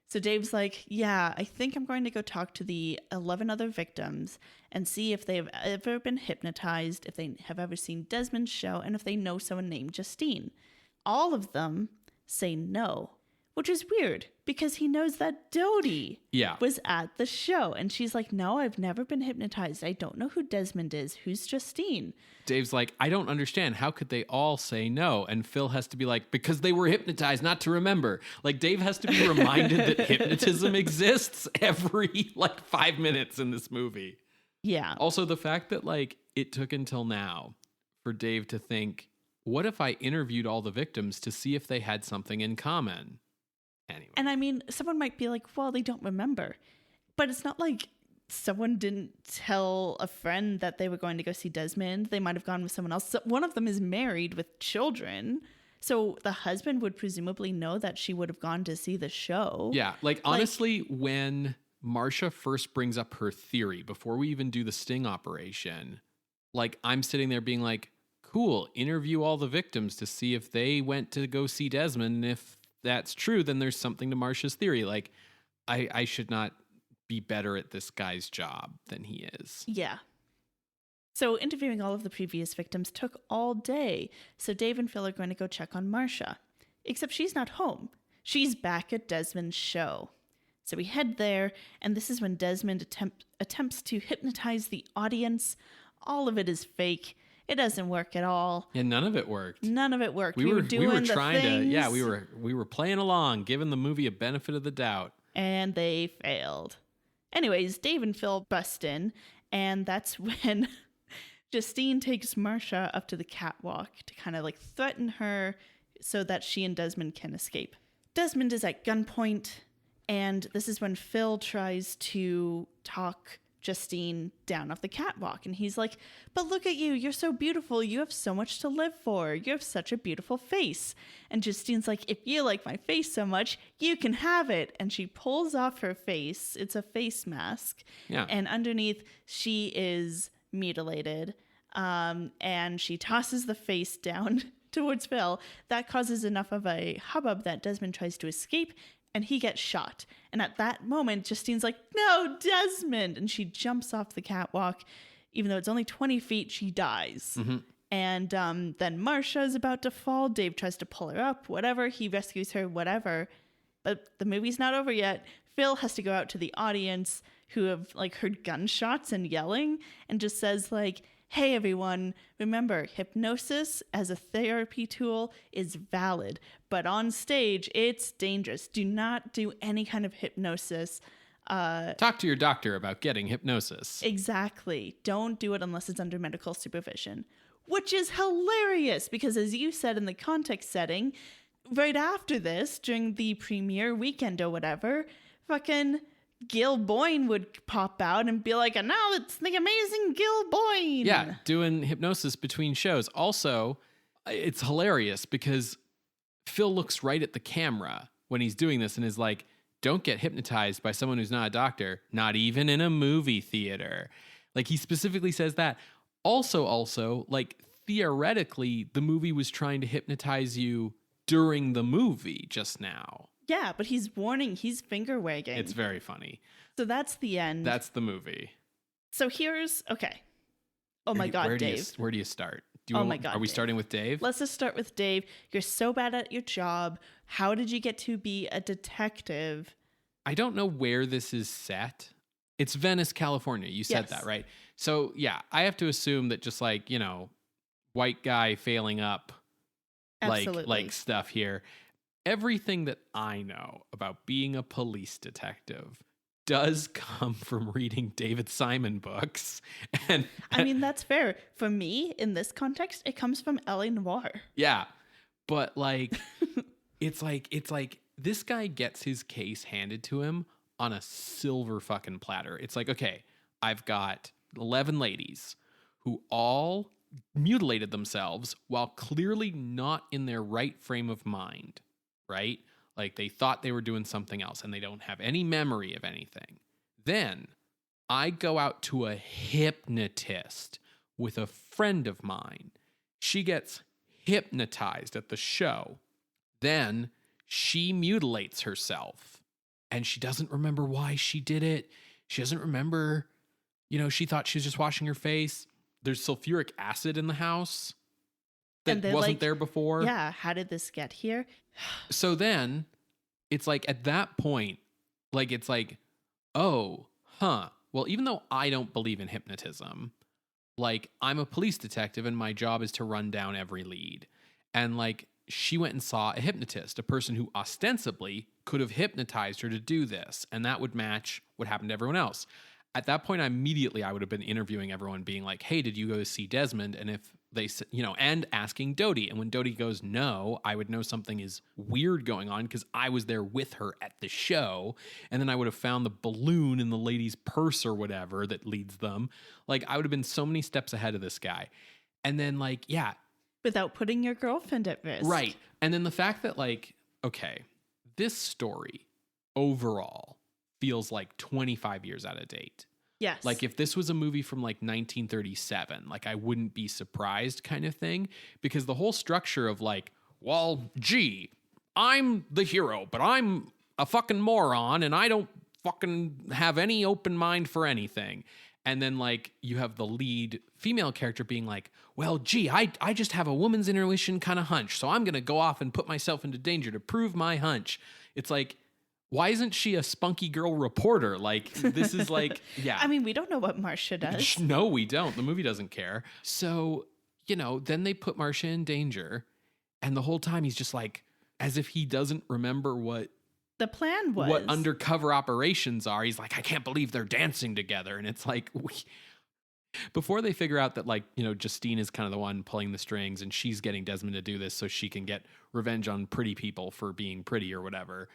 so Dave's like, yeah, I think I'm going to go talk to the 11 other victims and see if they've ever been hypnotized, if they have ever seen Desmond's show, and if they know someone named Justine. All of them say no, which is weird because he knows that Dodie was at the show. And she's like, no, I've never been hypnotized. I don't know who Desmond is. Who's Justine? Dave's like, I don't understand. How could they all say no? And Phil has to be like, because they were hypnotized not to remember. Like, Dave has to be reminded that hypnotism exists every 5 minutes in this movie. Yeah. Also, the fact that it took until now for Dave to think, what if I interviewed all the victims to see if they had something in common? Anyway. And I mean, someone might be like, well, they don't remember. But it's not like someone didn't tell a friend that they were going to go see Desmond. They might have gone with someone else. So one of them is married with children. So the husband would presumably know that she would have gone to see the show. Yeah. Honestly, when Marcia first brings up her theory, before we even do the sting operation, I'm sitting there being like, cool, interview all the victims to see if they went to go see Desmond. And if that's true, then there's something to Marcia's theory. I should not be better at this guy's job than he is. Yeah. So interviewing all of the previous victims took all day. So Dave and Phil are going to go check on Marcia. Except she's not home. She's back at Desmond's show. So we head there, and this is when Desmond attempts to hypnotize the audience. All of it is fake. It doesn't work at all. Yeah, none of it worked. None of it worked. We were doing trying the things, to. Yeah, we were playing along, giving the movie a benefit of the doubt, and they failed. Anyways, Dave and Phil bust in, and that's when Justine takes Marcia up to the catwalk to kind of threaten her so that she and Desmond can escape. Desmond is at gunpoint, and this is when Phil tries to talk Justine down off the catwalk, and he's like, but look at you, you're so beautiful, you have so much to live for, you have such a beautiful face. And Justine's like, if you like my face so much, you can have it. And she pulls off her face. It's a face mask. Yeah. And underneath she is mutilated, and she tosses the face down towards Phil. That causes enough of a hubbub that Desmond tries to escape, and he gets shot. And at that moment, Justine's like, no, Desmond! And she jumps off the catwalk. Even though it's only 20 feet, she dies. Mm-hmm. And then Marcia is about to fall. Dave tries to pull her up, whatever. He rescues her, whatever. But the movie's not over yet. Phil has to go out to the audience who have heard gunshots and yelling, and just says hey everyone, remember, hypnosis as a therapy tool is valid, but on stage it's dangerous. Do not do any kind of hypnosis. Talk to your doctor about getting hypnosis. Exactly. Don't do it unless it's under medical supervision. Which is hilarious because, as you said in the context setting, right after this, during the premiere weekend or whatever, fucking Gil Boyne would pop out and be like, and now it's the amazing Gil Boyne. Yeah, doing hypnosis between shows. Also, it's hilarious because Phil looks right at the camera when he's doing this and is like, don't get hypnotized by someone who's not a doctor, not even in a movie theater. He specifically says that. Also, theoretically, the movie was trying to hypnotize you during the movie just now. Yeah, but he's warning, he's finger wagging. It's very funny. So that's the end. That's the movie. So okay. Oh my God, Dave. Where do you start? My God. Are we starting with Dave? Let's just start with Dave. You're so bad at your job. How did you get to be a detective? I don't know where this is set. It's Venice, California. You said that, right? So, yeah, I have to assume that just white guy failing up stuff here. Everything that I know about being a police detective does come from reading David Simon books. And I mean, that's fair. For me, in this context, it comes from L.A. Noire. Yeah. But it's like this guy gets his case handed to him on a silver fucking platter. It's like, okay, I've got 11 ladies who all mutilated themselves while clearly not in their right frame of mind. Right? They thought they were doing something else and they don't have any memory of anything. Then I go out to a hypnotist with a friend of mine. She gets hypnotized at the show. Then she mutilates herself and she doesn't remember why she did it. She doesn't remember, she thought she was just washing her face. There's sulfuric acid in the house that wasn't there before. Yeah. How did this get here? So then it's like at that point, like, it's like, oh, huh. Well, even though I don't believe in hypnotism, like, I'm a police detective and my job is to run down every lead. And like, she went and saw a hypnotist, a person who ostensibly could have hypnotized her to do this. And that would match what happened to everyone else. At that point, I would have been interviewing everyone being like, hey, did you go see Desmond? And if they, and asking Dodie. And when Dodie goes, no, I would know something is weird going on because I was there with her at the show. And then I would have found the balloon in the lady's purse or whatever that leads them. Like, I would have been so many steps ahead of this guy. And then like, yeah. Without putting your girlfriend at risk. Right. And then the fact that like, okay, this story overall feels like 25 years out of date. Yes. Like if this was a movie from like 1937, like I wouldn't be surprised kind of thing, because the whole structure of like, well, gee, I'm the hero, but I'm a fucking moron and I don't fucking have any open mind for anything. And then like you have the lead female character being like, well, gee, I just have a woman's intuition kind of hunch. So I'm going to go off and put myself into danger to prove my hunch. It's like, why isn't she a spunky girl reporter? Like, this is like, yeah. I mean, we don't know what Marcia does. No, we don't. The movie doesn't care. So, then they put Marcia in danger. And the whole time he's just like, as if he doesn't remember what the plan was. What undercover operations are. He's like, I can't believe they're dancing together. And it's like, before they figure out that like, Justine is kind of the one pulling the strings and she's getting Desmond to do this so she can get revenge on pretty people for being pretty or whatever.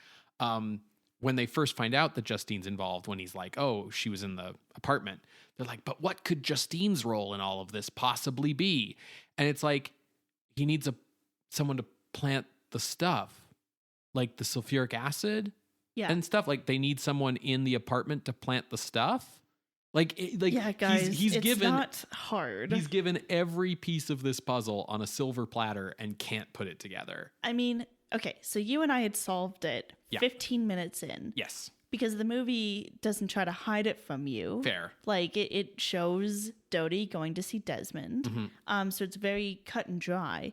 When they first find out that Justine's involved, when he's like, oh, she was in the apartment, they're like, but what could Justine's role in all of this possibly be? And it's like, he needs someone to plant the stuff, like the sulfuric acid and stuff. Like they need someone in the apartment to plant the stuff. Yeah, guys, he's it's given, not hard. He's given every piece of this puzzle on a silver platter and can't put it together. I mean, okay, so you and I had solved it 15 minutes in. Yes. Because the movie doesn't try to hide it from you. Fair. Like, it shows Dodie going to see Desmond. Mm-hmm. So it's very cut and dry.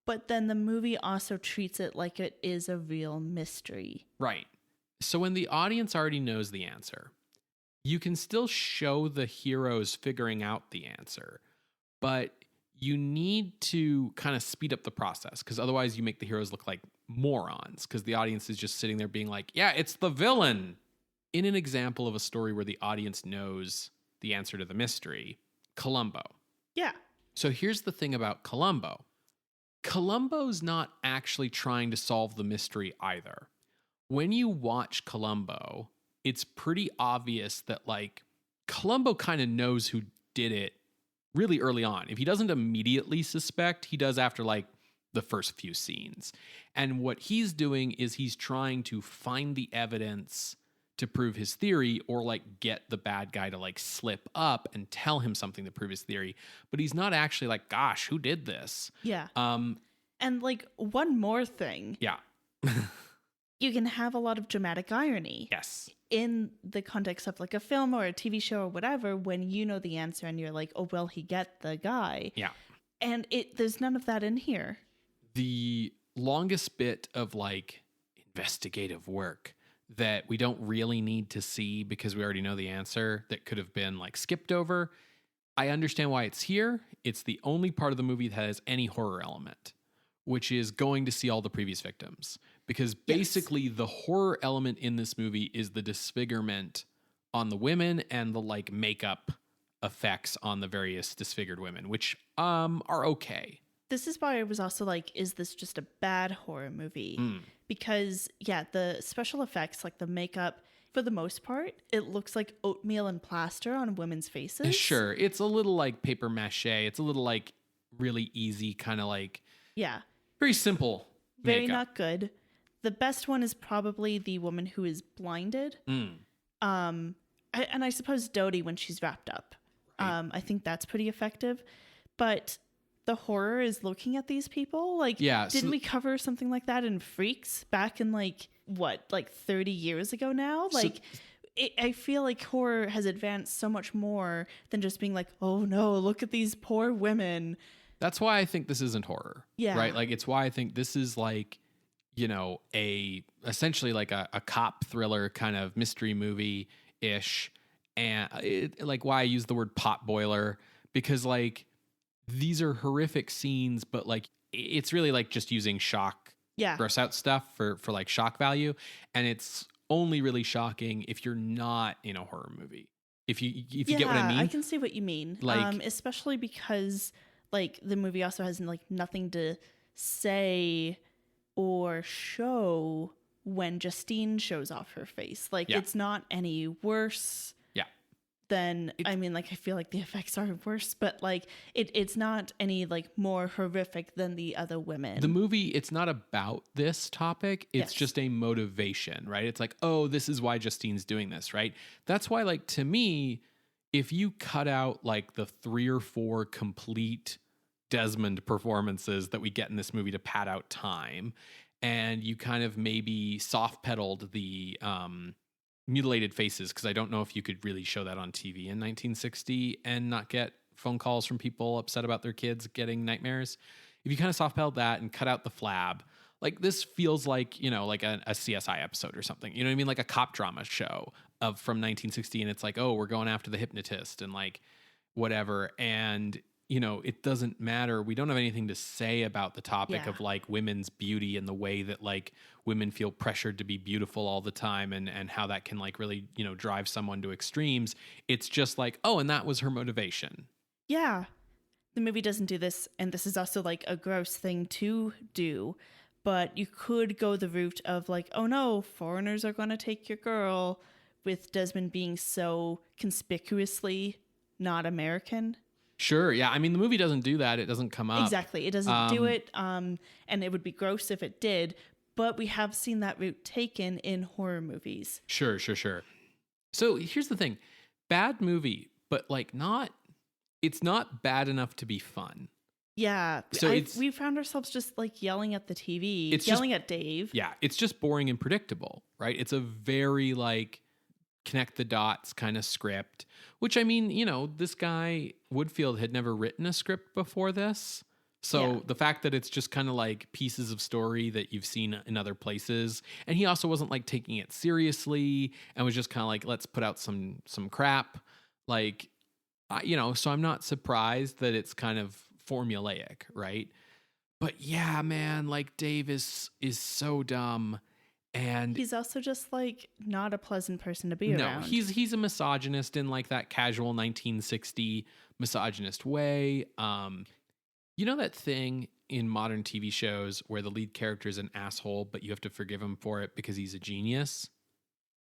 But then the movie also treats it like it is a real mystery. Right. So when the audience already knows the answer, you can still show the heroes figuring out the answer. But you need to kind of speed up the process because otherwise you make the heroes look like morons because the audience is just sitting there being like, yeah, it's the villain. In an example of a story where the audience knows the answer to the mystery, Columbo. Yeah. So here's the thing about Columbo. Columbo's not actually trying to solve the mystery either. When you watch Columbo, it's pretty obvious that like Columbo kind of knows who did it really early on. If he doesn't immediately suspect, he does after like the first few scenes. And what he's doing is he's trying to find the evidence to prove his theory or like get the bad guy to like slip up and tell him something to prove his theory. But he's not actually like, gosh, who did this? Yeah. And like one more thing. Yeah. You can have a lot of dramatic irony. Yes. In the context of like a film or a TV show or whatever, when you know the answer and you're like, oh, well, he get the guy. Yeah. And there's none of that in here. The longest bit of like investigative work that we don't really need to see because we already know the answer that could have been like skipped over. I understand why it's here. It's the only part of the movie that has any horror element, which is going to see all the previous victims. Because basically the horror element in this movie is the disfigurement on the women and the like makeup effects on the various disfigured women, which are okay. This is why I was also like, is this just a bad horror movie? Because, yeah, the special effects, like the makeup, for the most part, it looks like oatmeal and plaster on women's faces. Sure. It's a little like paper mache. It's a little like really easy, kind of like... Yeah. Very simple Very makeup. not good. The best one is probably the woman who is blinded. And I suppose Dodie when she's wrapped up. Right. I think that's pretty effective. But the horror is looking at these people. Like, didn't we cover something like that in Freaks back in like 30 years ago now? Like, I feel like horror has advanced so much more than just being like, oh no, look at these poor women. That's why I think this isn't horror. Yeah. Right? Like, it's why I think this is like, you know, essentially like a cop thriller kind of mystery movie-ish. And like why I use the word pot boiler, because like these are horrific scenes, but like it's really like just using shock, gross out stuff for like shock value. And it's only really shocking if you're not in a horror movie. If you get what I mean. I can see what you mean. Like, especially because like the movie also has like nothing to say or show when Justine shows off her face. Like it's not any worse than, I mean, like I feel like the effects are worse, but like it's not any like more horrific than the other women. The movie, it's not about this topic. It's just a motivation, right? It's like, oh, this is why Justine's doing this, right? That's why, like, to me, if you cut out like the 3 or 4 complete Desmond performances that we get in this movie to pad out time, and you kind of maybe soft pedaled the mutilated faces, because I don't know if you could really show that on TV in 1960 and not get phone calls from people upset about their kids getting nightmares. If you kind of soft pedaled that and cut out the flab, like this feels like, you know, like a CSI episode or something, you know what I mean? Like a cop drama show from 1960. And it's like, oh, we're going after the hypnotist and like whatever. And you know, it doesn't matter. We don't have anything to say about the topic of like women's beauty and the way that like women feel pressured to be beautiful all the time, and how that can like really, you know, drive someone to extremes. It's just like, oh, and that was her motivation. Yeah. The movie doesn't do this, and this is also like a gross thing to do, but you could go the route of like, oh no, foreigners are going to take your girl, with Desmond being so conspicuously not American. Sure. Yeah. I mean, the movie doesn't do that. It doesn't come up. Exactly. It doesn't do it. And it would be gross if it did. But we have seen that route taken in horror movies. Sure. So here's the thing. Bad movie, but like it's not bad enough to be fun. Yeah. So we found ourselves just like yelling at the TV, yelling at Dave. Yeah. It's just boring and predictable, right? It's a very like connect the dots kind of script, which I mean, you know, this guy Woodfield had never written a script before this. So the fact that it's just kind of like pieces of story that you've seen in other places. And he also wasn't like taking it seriously and was just kind of like, let's put out some crap. Like, you know, so I'm not surprised that it's kind of formulaic, right? But yeah, man, like Dave is so dumb. And he's also just like not a pleasant person to be around. No, he's a misogynist in like that casual 1960 misogynist way. You know that thing in modern TV shows where the lead character is an asshole, but you have to forgive him for it because he's a genius?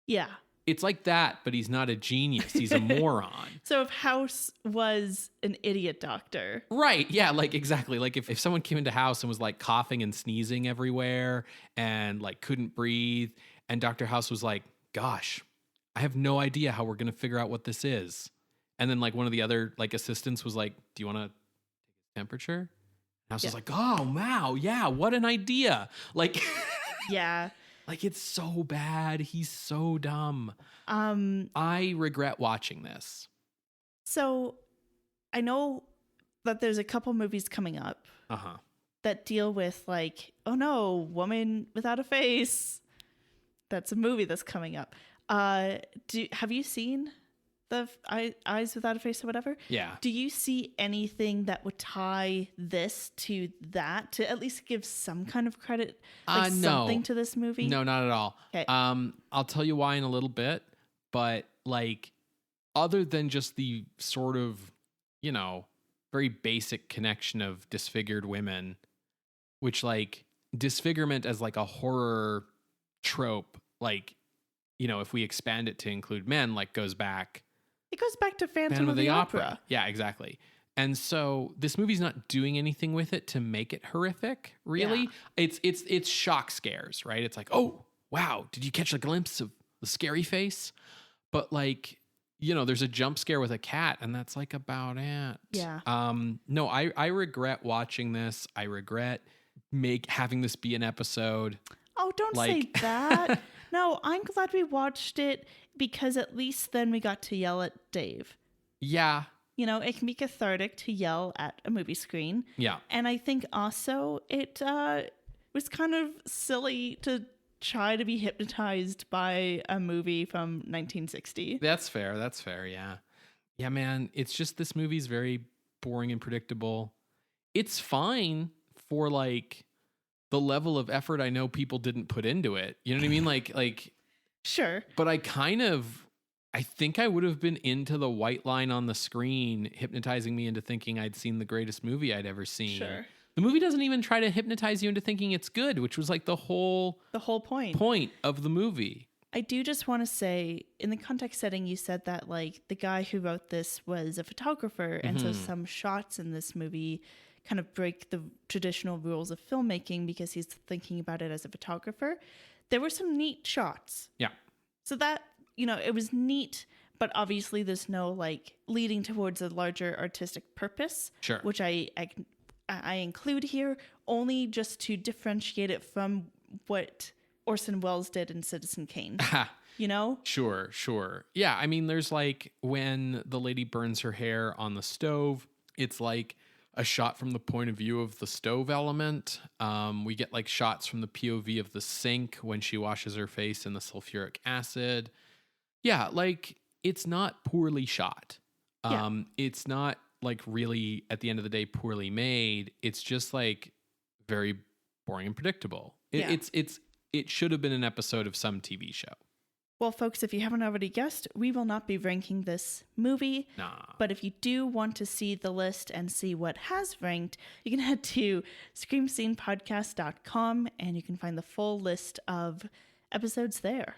Yeah. It's like that, but he's not a genius. He's a moron. So if House was an idiot doctor. Right. Yeah, like exactly. Like if someone came into House and was like coughing and sneezing everywhere and like couldn't breathe, and Dr. House was like, gosh, I have no idea how we're going to figure out what this is. And then like one of the other like assistants was like, do you want to take his temperature? House was like, oh, wow. Yeah. What an idea. Like, yeah. Like, it's so bad. He's so dumb. I regret watching this. So I know that there's a couple movies coming up that deal with like, oh no, woman without a face. That's a movie that's coming up. Have you seen the Eyes Without a Face or whatever? Yeah. Do you see anything that would tie this to that, to at least give some kind of credit, like something to this movie? No, not at all. Okay. I'll tell you why in a little bit, but like other than just the sort of, you know, very basic connection of disfigured women, which like disfigurement as like a horror trope, like, you know, if we expand it to include men, like goes back. It goes back to Phantom of the Opera. Yeah, exactly. And so this movie's not doing anything with it to make it horrific, really. Yeah. It's shock scares, right? It's like, oh, wow, did you catch a glimpse of the scary face? But like there's a jump scare with a cat, and that's like about it. Yeah. No, I regret watching this. I regret having this be an episode. Oh, don't say that. No, I'm glad we watched it because at least then we got to yell at Dave. Yeah. It can be cathartic to yell at a movie screen. Yeah. And I think also it was kind of silly to try to be hypnotized by a movie from 1960. That's fair. Yeah. Yeah, man. It's just this movie's very boring and predictable. It's fine for like the level of effort I know people didn't put into it. You know what I mean? Like Sure. But I think I would have been into the white line on the screen hypnotizing me into thinking I'd seen the greatest movie I'd ever seen. Sure. The movie doesn't even try to hypnotize you into thinking it's good, which was like the whole point of the movie. I do just want to say, in the context setting, you said that like the guy who wrote this was a photographer, and so some shots in this movie kind of break the traditional rules of filmmaking because he's thinking about it as a photographer. There were some neat shots. Yeah. So that, it was neat, but obviously there's no like leading towards a larger artistic purpose. Sure. Which I include here only just to differentiate it from what Orson Welles did in Citizen Kane. Sure. Yeah, I mean, there's like when the lady burns her hair on the stove, it's like a shot from the point of view of the stove element. We get like shots from the POV of the sink when she washes her face in the sulfuric acid. Yeah, like it's not poorly shot. It's not like really at the end of the day poorly made. It's just like very boring and predictable. It should have been an episode of some TV show. Well, folks, if you haven't already guessed, we will not be ranking this movie. Nah. But if you do want to see the list and see what has ranked, you can head to screamscenepodcast.com and you can find the full list of episodes there.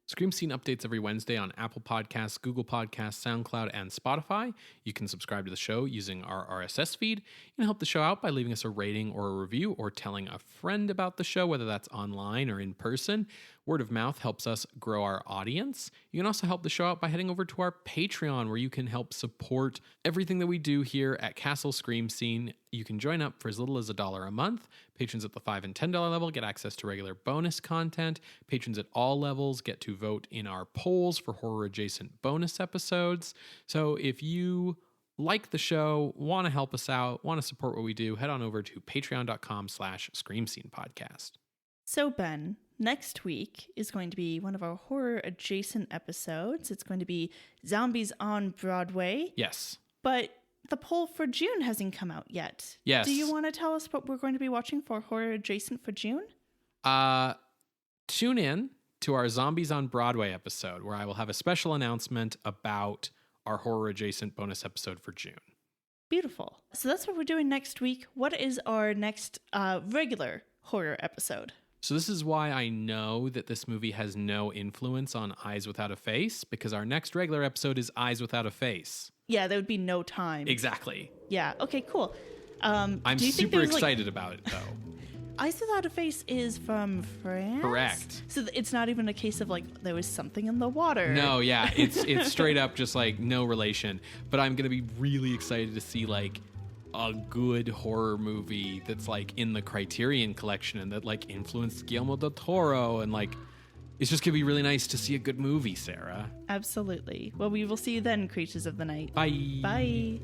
Scream Scene updates every Wednesday on Apple Podcasts, Google Podcasts, SoundCloud, and Spotify. You can subscribe to the show using our RSS feed. You can help the show out by leaving us a rating or a review or telling a friend about the show, whether that's online or in person. Word of mouth helps us grow our audience. You can also help the show out by heading over to our Patreon, where you can help support everything that we do here at Castle Scream Scene. You can join up for as little as $1 a month. Patrons at the $5 and $10 level get access to regular bonus content. Patrons at all levels get to vote in our polls for horror-adjacent bonus episodes. So if you like the show, want to help us out, want to support what we do, head on over to patreon.com/screamscenepodcast. So Ben, next week is going to be one of our horror-adjacent episodes. It's going to be Zombies on Broadway. Yes. But the poll for June hasn't come out yet. Yes. Do you want to tell us what we're going to be watching for horror-adjacent for June? Tune in to our Zombies on Broadway episode, where I will have a special announcement about our horror-adjacent bonus episode for June. Beautiful. So that's what we're doing next week. What is our next regular horror episode? So this is why I know that this movie has no influence on Eyes Without a Face, because our next regular episode is Eyes Without a Face. Yeah, there would be no time. Exactly. Yeah. Okay, cool. I'm super excited about it, though. Eyes Without a Face is from France? Correct. So it's not even a case of like there was something in the water. No, yeah. It's straight up just like no relation. But I'm going to be really excited to see like a good horror movie that's like in the Criterion collection and that like influenced Guillermo del Toro, and like it's just gonna be really nice to see a good movie, Sarah. Absolutely. Well, we will see you then, creatures of the night. Bye. Bye.